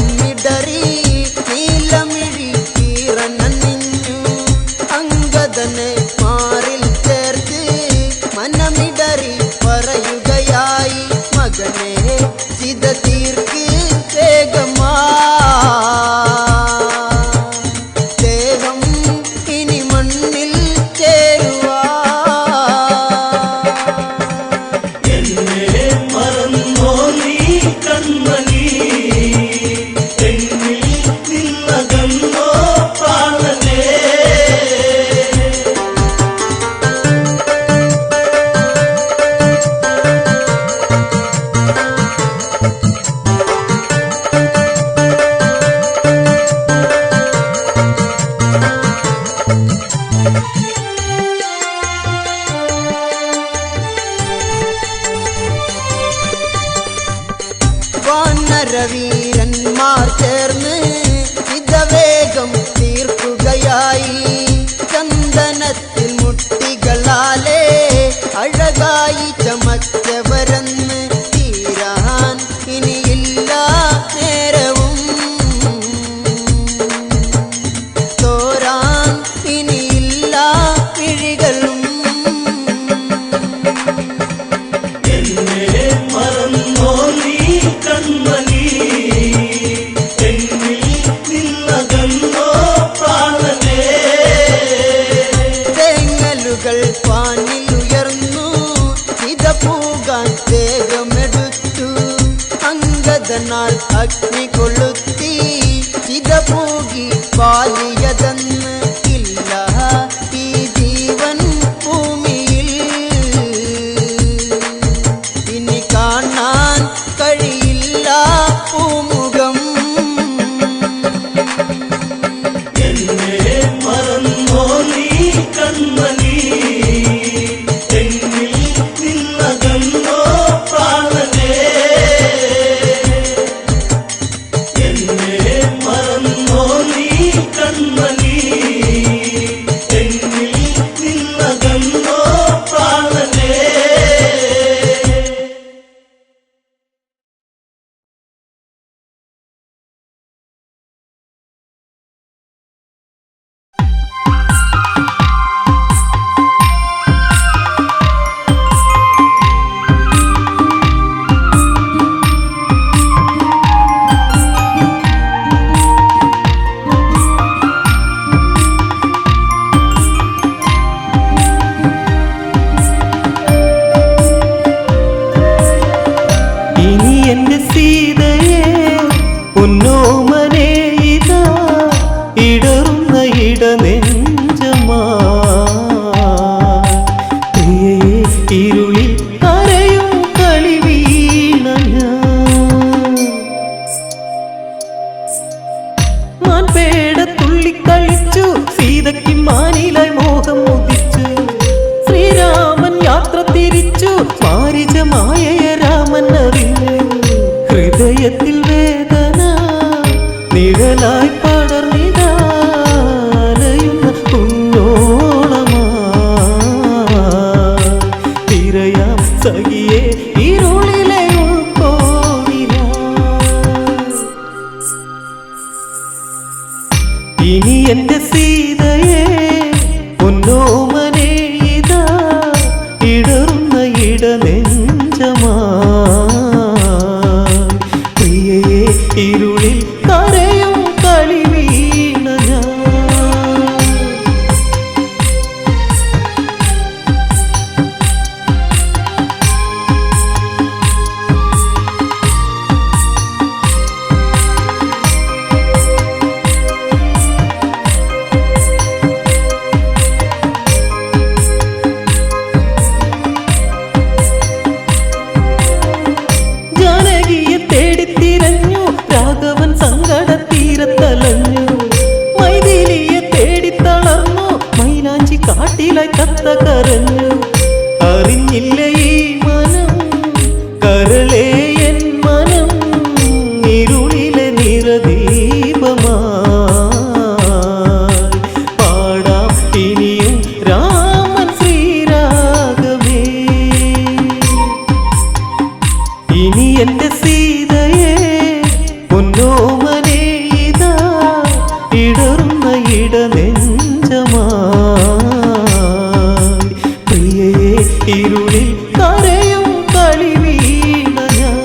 മാൻപേട തുള്ളിക്കളിച്ചു സീതയ്ക്ക് മാനിലായി മോഹം ഉദിച്ചു ശ്രീരാമൻ യാത്ര തിരിച്ചു മാരിജമായ രാമൻ അറിഞ്ഞു ഹൃദയത്തിൽ വേദന നിഴലായി പടർന്നിടാലയുന്ന കുഞ്ഞോളമാ തിരയാം സഖിയെ ഇരുളിലെ ഉൾക്കോണില ഇനി എന്റെ സീതയെ പൊന്നോമനെ ഇതാ ഇടറുന്ന ഇടനെഞ്ചമാ പ്രിയയെ ഇരുളിൽ കരയും കളി വീണ ഞാൻ ജാനകിയെ തേടിത്തിരഞ്ഞു രാഘവൻ സങ്കടത്തീരത്തലഞ്ഞു മൈഥിലിയെ തേടിത്തളർന്നു മൈലാഞ്ചി കാട്ടിലായി തത്ത കരഞ്ഞു അറിഞ്ഞില്ല ഈ മനം കരളേ എൻ മനം ഇരുളിലെ നിറദീപമായി പാടാം ഇനിയും രാമൻ ശ്രീരാഗമേ ഇനി എന്റെ സീതയെ പൊന്നോമനെ ഇതാ ഇടറുന്ന ഇടനെഞ്ചമാ പ്രിയയെ ഇരുളിൽ കരയും കളി വീണ ഞാൻ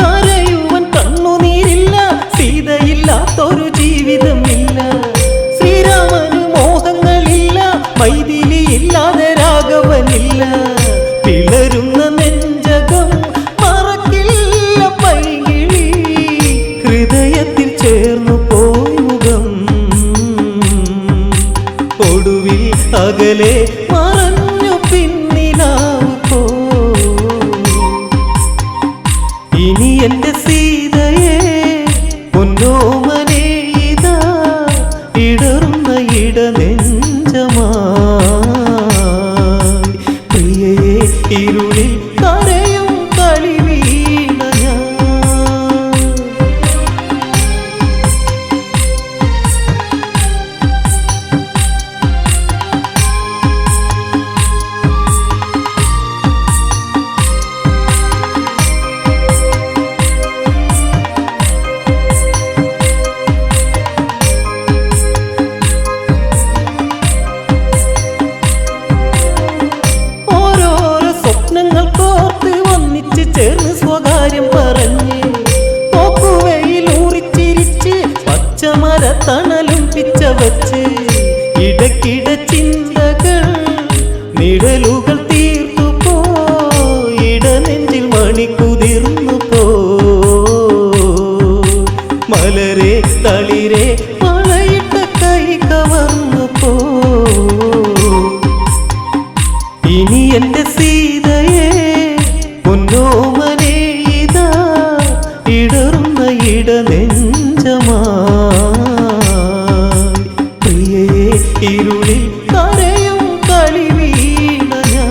കരയുവൻ കണ്ണുനീരില്ല സീതയില്ലാത്തൊരു ജീവിതമില്ല ശ്രീരാമന് മോഹങ്ങളില്ല മൈഥിലിയില്ലാതെ രാഘവനില്ല പിളരുന്ന നെഞ്ചകം മറക്കില്ല പൈകിളി ഹൃദയത്തിൽ ചേർന്നു പോയി മുഖം ഒടുവിൽ അകലെ മറഞ്ഞു പിന്നിലാവ് പോ ഇനി എന്റെ സീതയെ പൊന്നോമനെ ഇതാ ഇടറുന്ന ഇടനെഞ്ചമാ പ്രിയയെ ഇരുളിൽ കരയും കളി വീണ ഞാൻ ഓരോരോ സ്വപ്നങ്ങൾ കോർത്ത് ഒന്നിച്ച് ചേർന്ന് സ്വകാര്യം പറഞ്ഞ് പോക്കുവയിൽ ഊറിച്ചിരിച്ച് പച്ചമര തണലും പിച്ച വച്ച് ഇടയ്ക്കിട ചിന്തകൾ നിഴലുകൾ തീർത്തു പോ ഇടനെഞ്ചിൽ മണി കുതിർന്നു പോ മലരെ തളിരെ മഴയിട്ട കൈ കവർന്നു പോ ഇനി എന്റെ സീതയെ പൊന്നോമനെ ഇതാ ഇടറുന്ന ഇടനെഞ്ചമാ പ്രിയയെ ഇരുളിൽ കരയും കളി വീണ ഞാൻ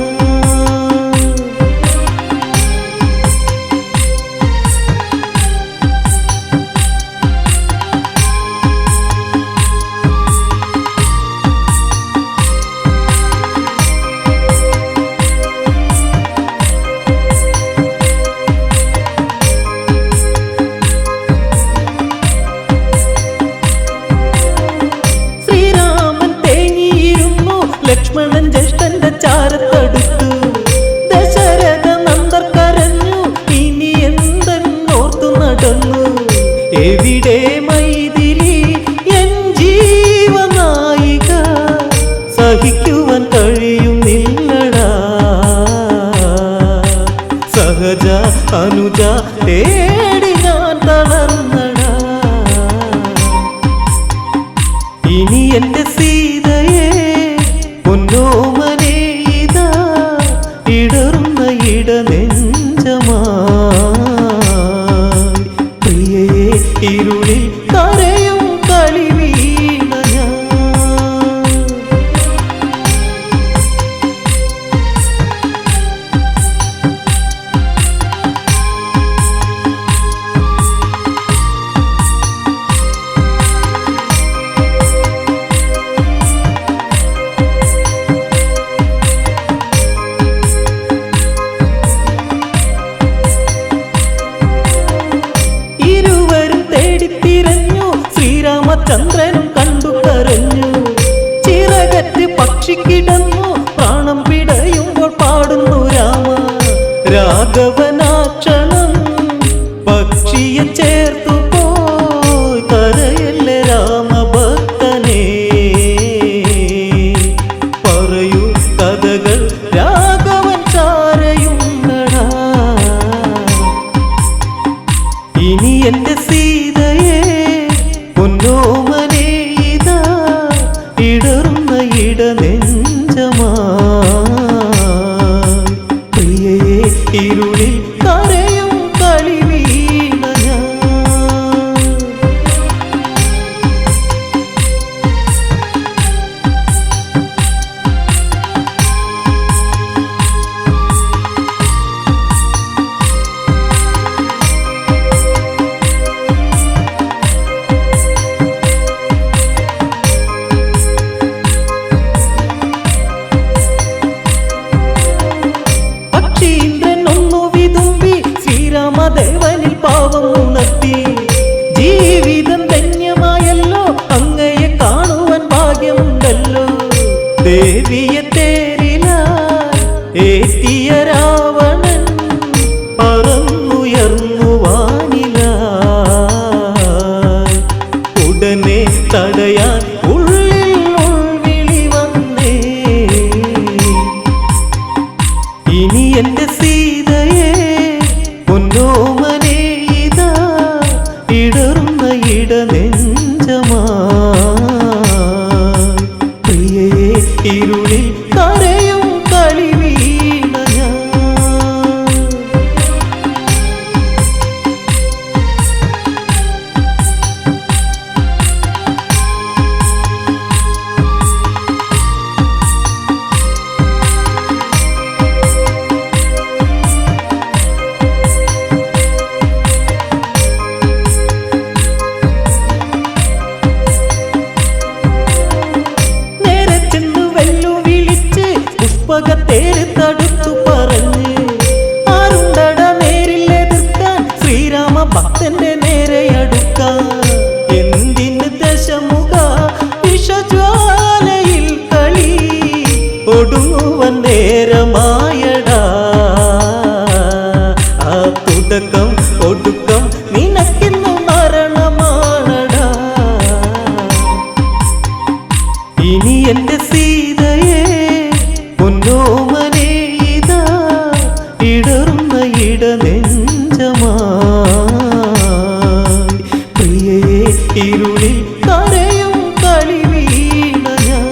എവിടെ മൈഥിലി എൻ ജീവനായിക സഹിക്കുവാൻ കഴിയുന്നില്ല പൊന്നോമനെ ഇതാ ഇടറുന്ന ഇടനെഞ്ചമായി പ്രിയയെ ഇരുളിൽ കരയും കളി വീണ ഞാൻ. ചന്ദ്രനും കണ്ടു കരഞ്ഞു, ചിറകറ്റ് പക്ഷിക്കിടന്നു, പ്രാണം പിടയുമ്പോൾ പാടുന്നു രാമ. രാഘവനാക്ഷണം പക്ഷിയെ ചേർത്തു പോയി കരയല്ലേ രാമഭക്തനെ. പറയൂ കഥകൾ രാഘവൻ ചാരയുണ്ടടാ. ഇനി എന്റെ സീതയെ പൊന്നോമനെ ഇതാ ഇടറുന്ന ഇടനെഞ്ചമായി പ്രിയയെ ഇരുളിൽ കരയും കളി വീണ ഞാൻ. ദേവനിൽ പാവം ഉണർത്തി, ജീവിതം ധന്യമായല്ലോ, അങ്ങയെ കാണുവാൻ ഭാഗ്യമുണ്ടല്ലോ. ദേവിയെ തേരിലായി ഏറ്റിയ രാവണൻ പറന്നുയർന്നു വാനിലായി. ഉടനെ തടയാൻ ഉള്ളിൽ ഉൾവിളി വന്നേ. ഇനി എന്റെ സീതയെ പൊന്നോമനെ ഇതാ ഇടറുന്ന ഇടനെഞ്ചമായി പ്രിയയെ ഇരുളിൽ കരയും കളി വീണ ഞാൻ. പുഷ്പകത്തേര് തടുത്തു പറഞ്ഞ്, ആരുണ്ടട നേരിൽ എതിർക്കാൻ, ശ്രീരാമ ഭക്തന്റെ നേരെ അടുക്കാൻ. എന്തിന് ദശമുഖ വിഷജ്വാലയിൽ കളി ഒടുങ്ങുവൻ നേരമായടാ. ആ തുടക്കം ഒടുക്കം നിനക്കിന്നു മരണമാണടാ. ഇനി എന്റെ സീതയെ പൊന്നോമനെ ഇതാ ഇടറുന്ന ഇടനെഞ്ചമായി പ്രിയയെ ഇരുളിൽ കരയും കളി വീണ ഞാൻ.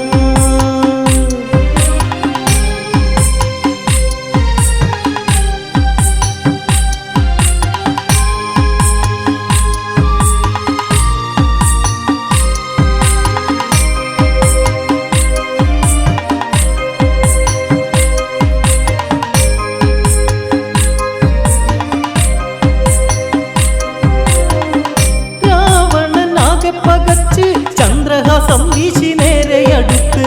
പകച്ച് ചന്ദ്രഹാസം വീശി നേരെ അടുത്ത്,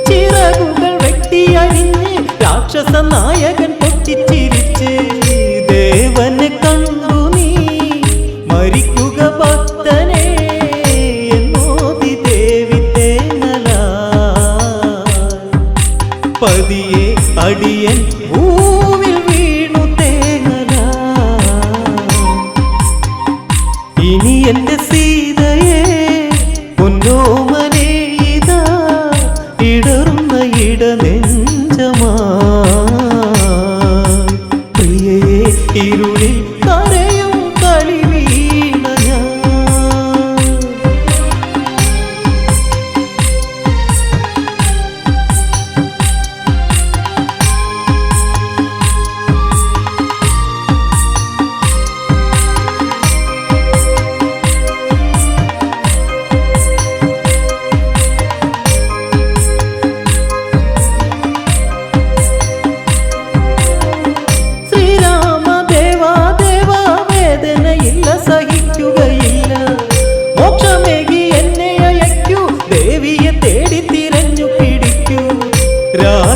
ചിറകുകൾ വെട്ടിയരിഞ്ഞ് രാക്ഷസ നായകൻ പൊട്ടിച്ചിരിച്ച്. ദേവനെ കണ്ടു നീ മരിക്കുക ഭക്തനെ എന്നോതി ദേവി തേങ്ങലായി. പതിയെ അടിയൻ ഭൂവിൽ വീണു തേങ്ങലായി. ഇനി എന്റെ സീതയെ പൊന്നോമനെ ഇതാ ഇടറുന്ന ഇടനെഞ്ചമായി പ്രിയയെ ഇരുളിൽ കരയും കളി വീണ ഞാൻ.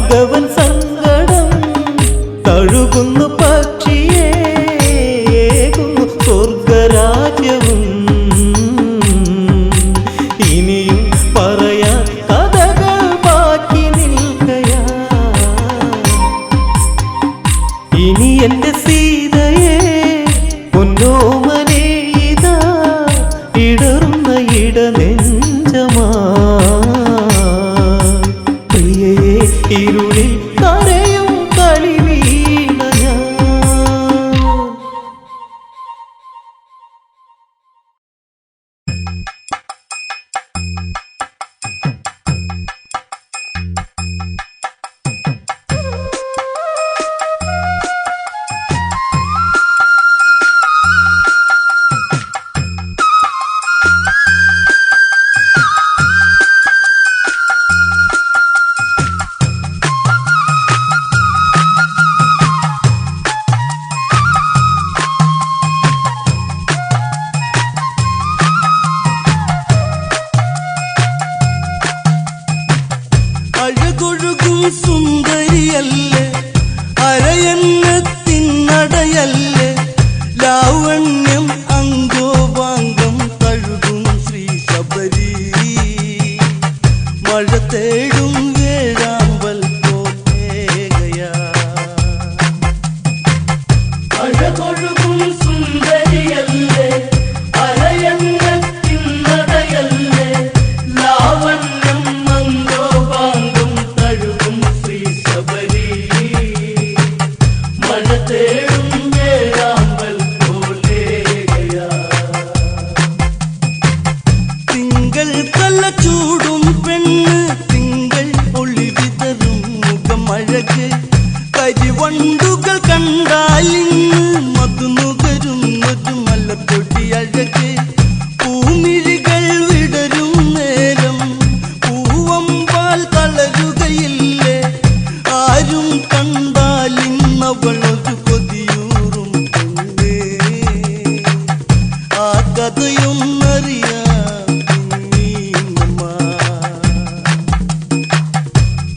ഭഗവൻ സങ്കടം തഴുകുന്നു പക്ഷിയേ സ്വർഗരാജ്യവും ഇനിയും പറയാൻ കഥകൾ ബാക്കി നിൽക്കയാ ഇനി എന്റെ സീതയെ പൊന്നോമനെ ഇതാ ഇടറുന്ന ഇടനെഞ്ചമാ പ്രിയയെ ഇരുളിൽ കരയും കളി വീണ ഞാൻ അഴകൊഴുകും സുന്ദരിയല്ലേ അരയന്നത്തിനടയല്ലേ ലാവണ്യം അങ്കോപാംഗം തഴുകും ശ്രീ ശബരി മഴ തേടും വേഴാമ്പൽ പോകയാ അഴകൊഴുകും സുന്ദരിയല്ലേ അരയന്നത്തിനടയല്ലേ ലാവണ്യം മംഗോപാംഗം തഴുകും ശ്രീ ശബരി മഴ തേടും വേഴാമ്പൽ പോലെയാ തിങ്കൾ തല ചൂടും പെണ്ണ് തിങ്കൾ ഒളി വിതറും മുഖം അഴക് കരിവണ്ടുകൾ കണ്ടാലിന്ന് മധുനുകരും ഒരു മലപ്പൊടി അഴക് പൂമിഴികൾ വിടരും നേരം പൂവമ്പാൽ തളരുകയില്ലേ ആരും കണ്ടാലിന്നവളൊരു കൊതിയൂറും പെണ്ണേ ആ കഥയൊന്നറിയാം നീങ്ങമ്മ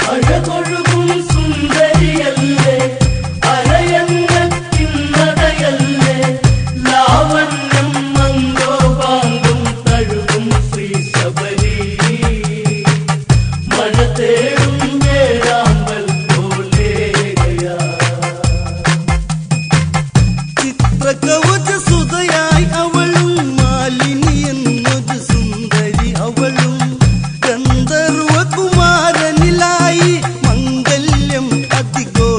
അഴകൊഴുകും സുന്ദരിയല്ലേ അരയന്നത്തിനടയല്ലേ ലാവണ്യം മംഗോപാംഗം തഴുകും ശ്രീ ശബരി മഴ തേടും വേഴാമ്പൽ പോലെയാ ചിത്രകവച സുതയായി അവളും മാലിനി എന്നൊരു സുന്ദരി അവളും ഗന്ധർവകുമാരനിലായി മംഗല്യം അതിഗോ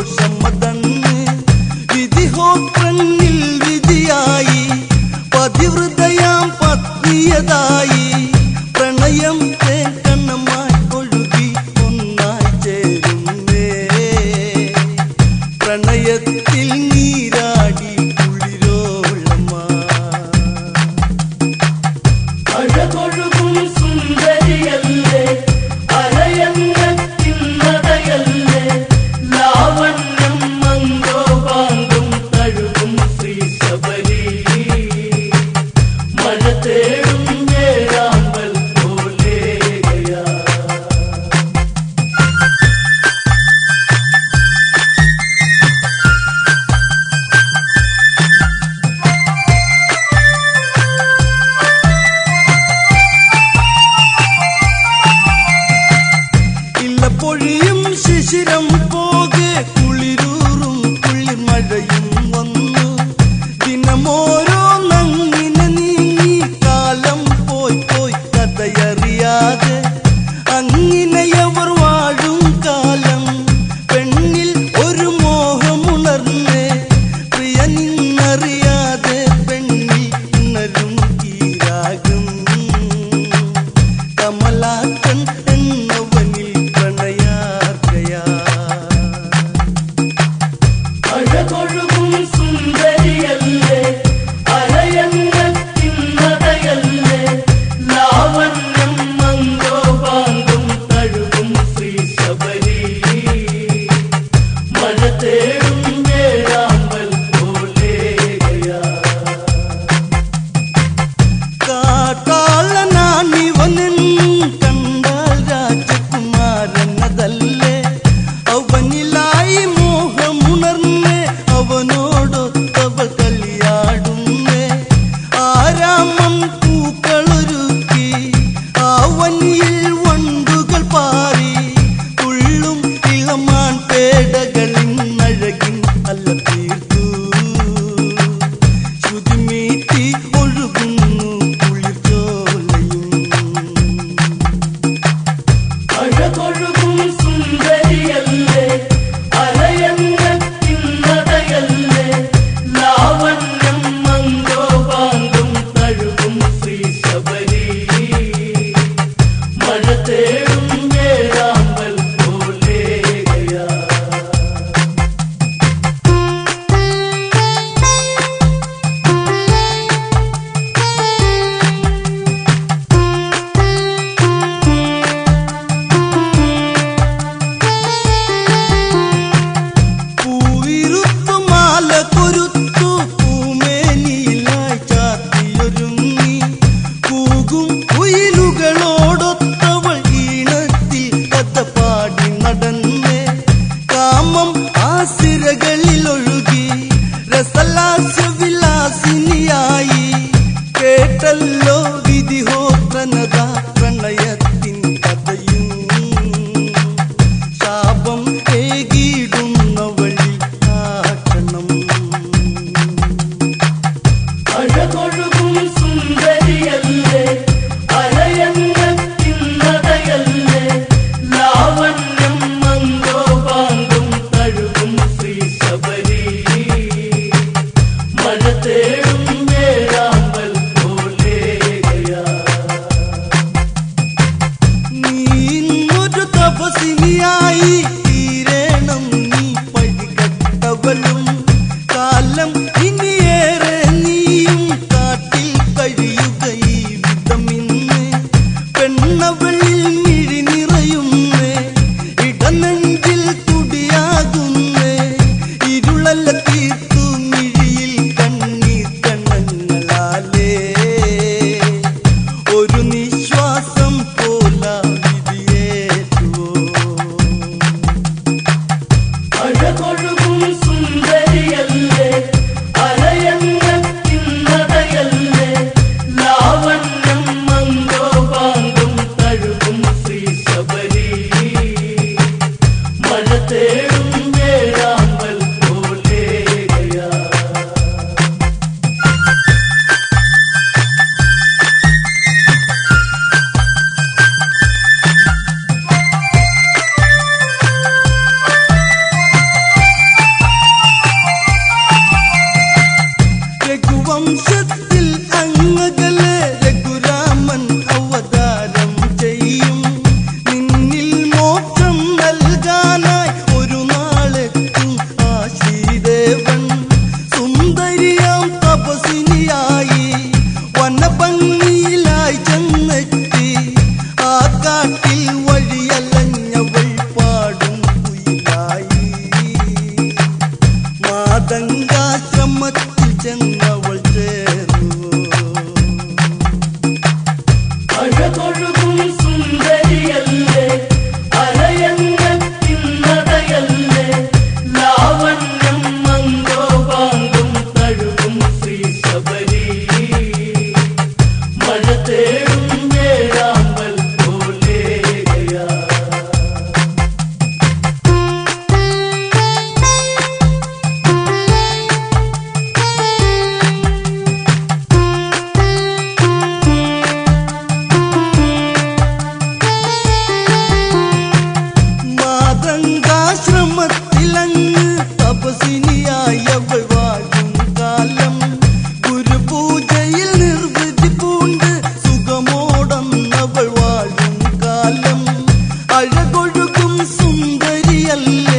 പേടകളിൻ അഴകിൻ അല്ല തീർത്തു ശ്രുതിമീട്ടി ഒഴുകുന്നു കുളിർച്ചോലയും അഴകൊഴുകും സുന്ദരിയല്ലേ അലയങ്ങത്തിന്നതയല്ലേ ലാവണ്യം മന്ദോപാന്തം തഴുകും ശ്രീ ശബരി മഴ തേടും വേഴാമ്പൽ പോലേകയാ പൂവിരുത്തു മാല കൊരുത്തു പൂമേനിയിലായി ചാത്തിയൊരുങ്ങി കൂകും കുയിലുകളോടൊത്തവൾ ഈണത്തിൽ കഥ പാടി നടന്നേ കാമം ആസിരകളിലൊഴുകി രസലാസ്യവിലാസിനിയായി കേട്ടല്ലോ വിധിഹോത്രനത പ്രണയത്തിൻ കഥയും ശാപം ഏകിടുന്ന വഴി കാട്ടണം അഴകൊഴുകും സുന്ദരിയല്ലേ അലയങ്ങത്തിന്നതയല്ലേ ലാവണ്യം മന്ദോപാന്തം തഴുകും ശ്രീ ശബരി മഴ തേടും വേഴാമ്പൽ പോലേകയാ നീ ഇന്നൊരു തപസിനിയായി തീരണം നീ പഴികട്ടവളും കാലം ഇനിയേറെ നീയും കാട്ടിൽ കഴിയുക ഈ വിധമിന്ന് പെണ്ണവളിൽ മിഴി നിറയുന്നേ ഇടനെഞ്ചിൽ തുടിയാകുന്നേ ഇരുളല്ല തീർത്തു മിഴിയിൽ കണ്ണീർ കണ്ണങ്ങളാലേ ഒരു നിശ്വാസം പോല വിധിയേറ്റുവോ അഴകൊഴുകും സുന്ദരിയല്ലേ അലയങ്ങത്തിന്നതയല്ലേ ലാവണ്യം മന്ദോപാന്തം തഴുകും ശ്രീ ശബരി മഴ തേടും വേഴാമ്പൽ പോലേകയാ രഘുവംശത്തിൽ അങ്ങകലെ രഘുരാമൻ അവതാരം ചെയ്യും നിന്നിൽ മോക്ഷം നൽകാനായി ഒരു നാളെത്തും ആ ശ്രീദേവൻ സുന്ദരിയാം തപസിനിയായി വനഭംഗിയിലായി ചെന്നെത്തി ആ കാട്ടിൽ വഴിയലഞ്ഞവൾ പാടും കുയിലായി മാതങ്കാശ്രമത്തിൽ ചെന്നവൾ ചേർന്നു അഴകൊഴുകും സുന്ദരിയല്ലേ അലയങ്ങത്തിന്നതയല്ലേ ലാവണ്യം മന്ദോപാന്തം തഴുകും ശ്രീ ശബരി മഴ തേടും വേഴാമ്പൽ പോലേകയാ മാതങ്കാശ്രമത്തിലങ്ങ് തപസിനിയായി അവൾ വാഴും കാലം ഗുരുപൂജയിൽ നിർവൃതി പൂണ്ട് സുഖമോടന്നവൾ വാഴും കാലം അഴകൊഴുകും സുന്ദരിയല്ലേ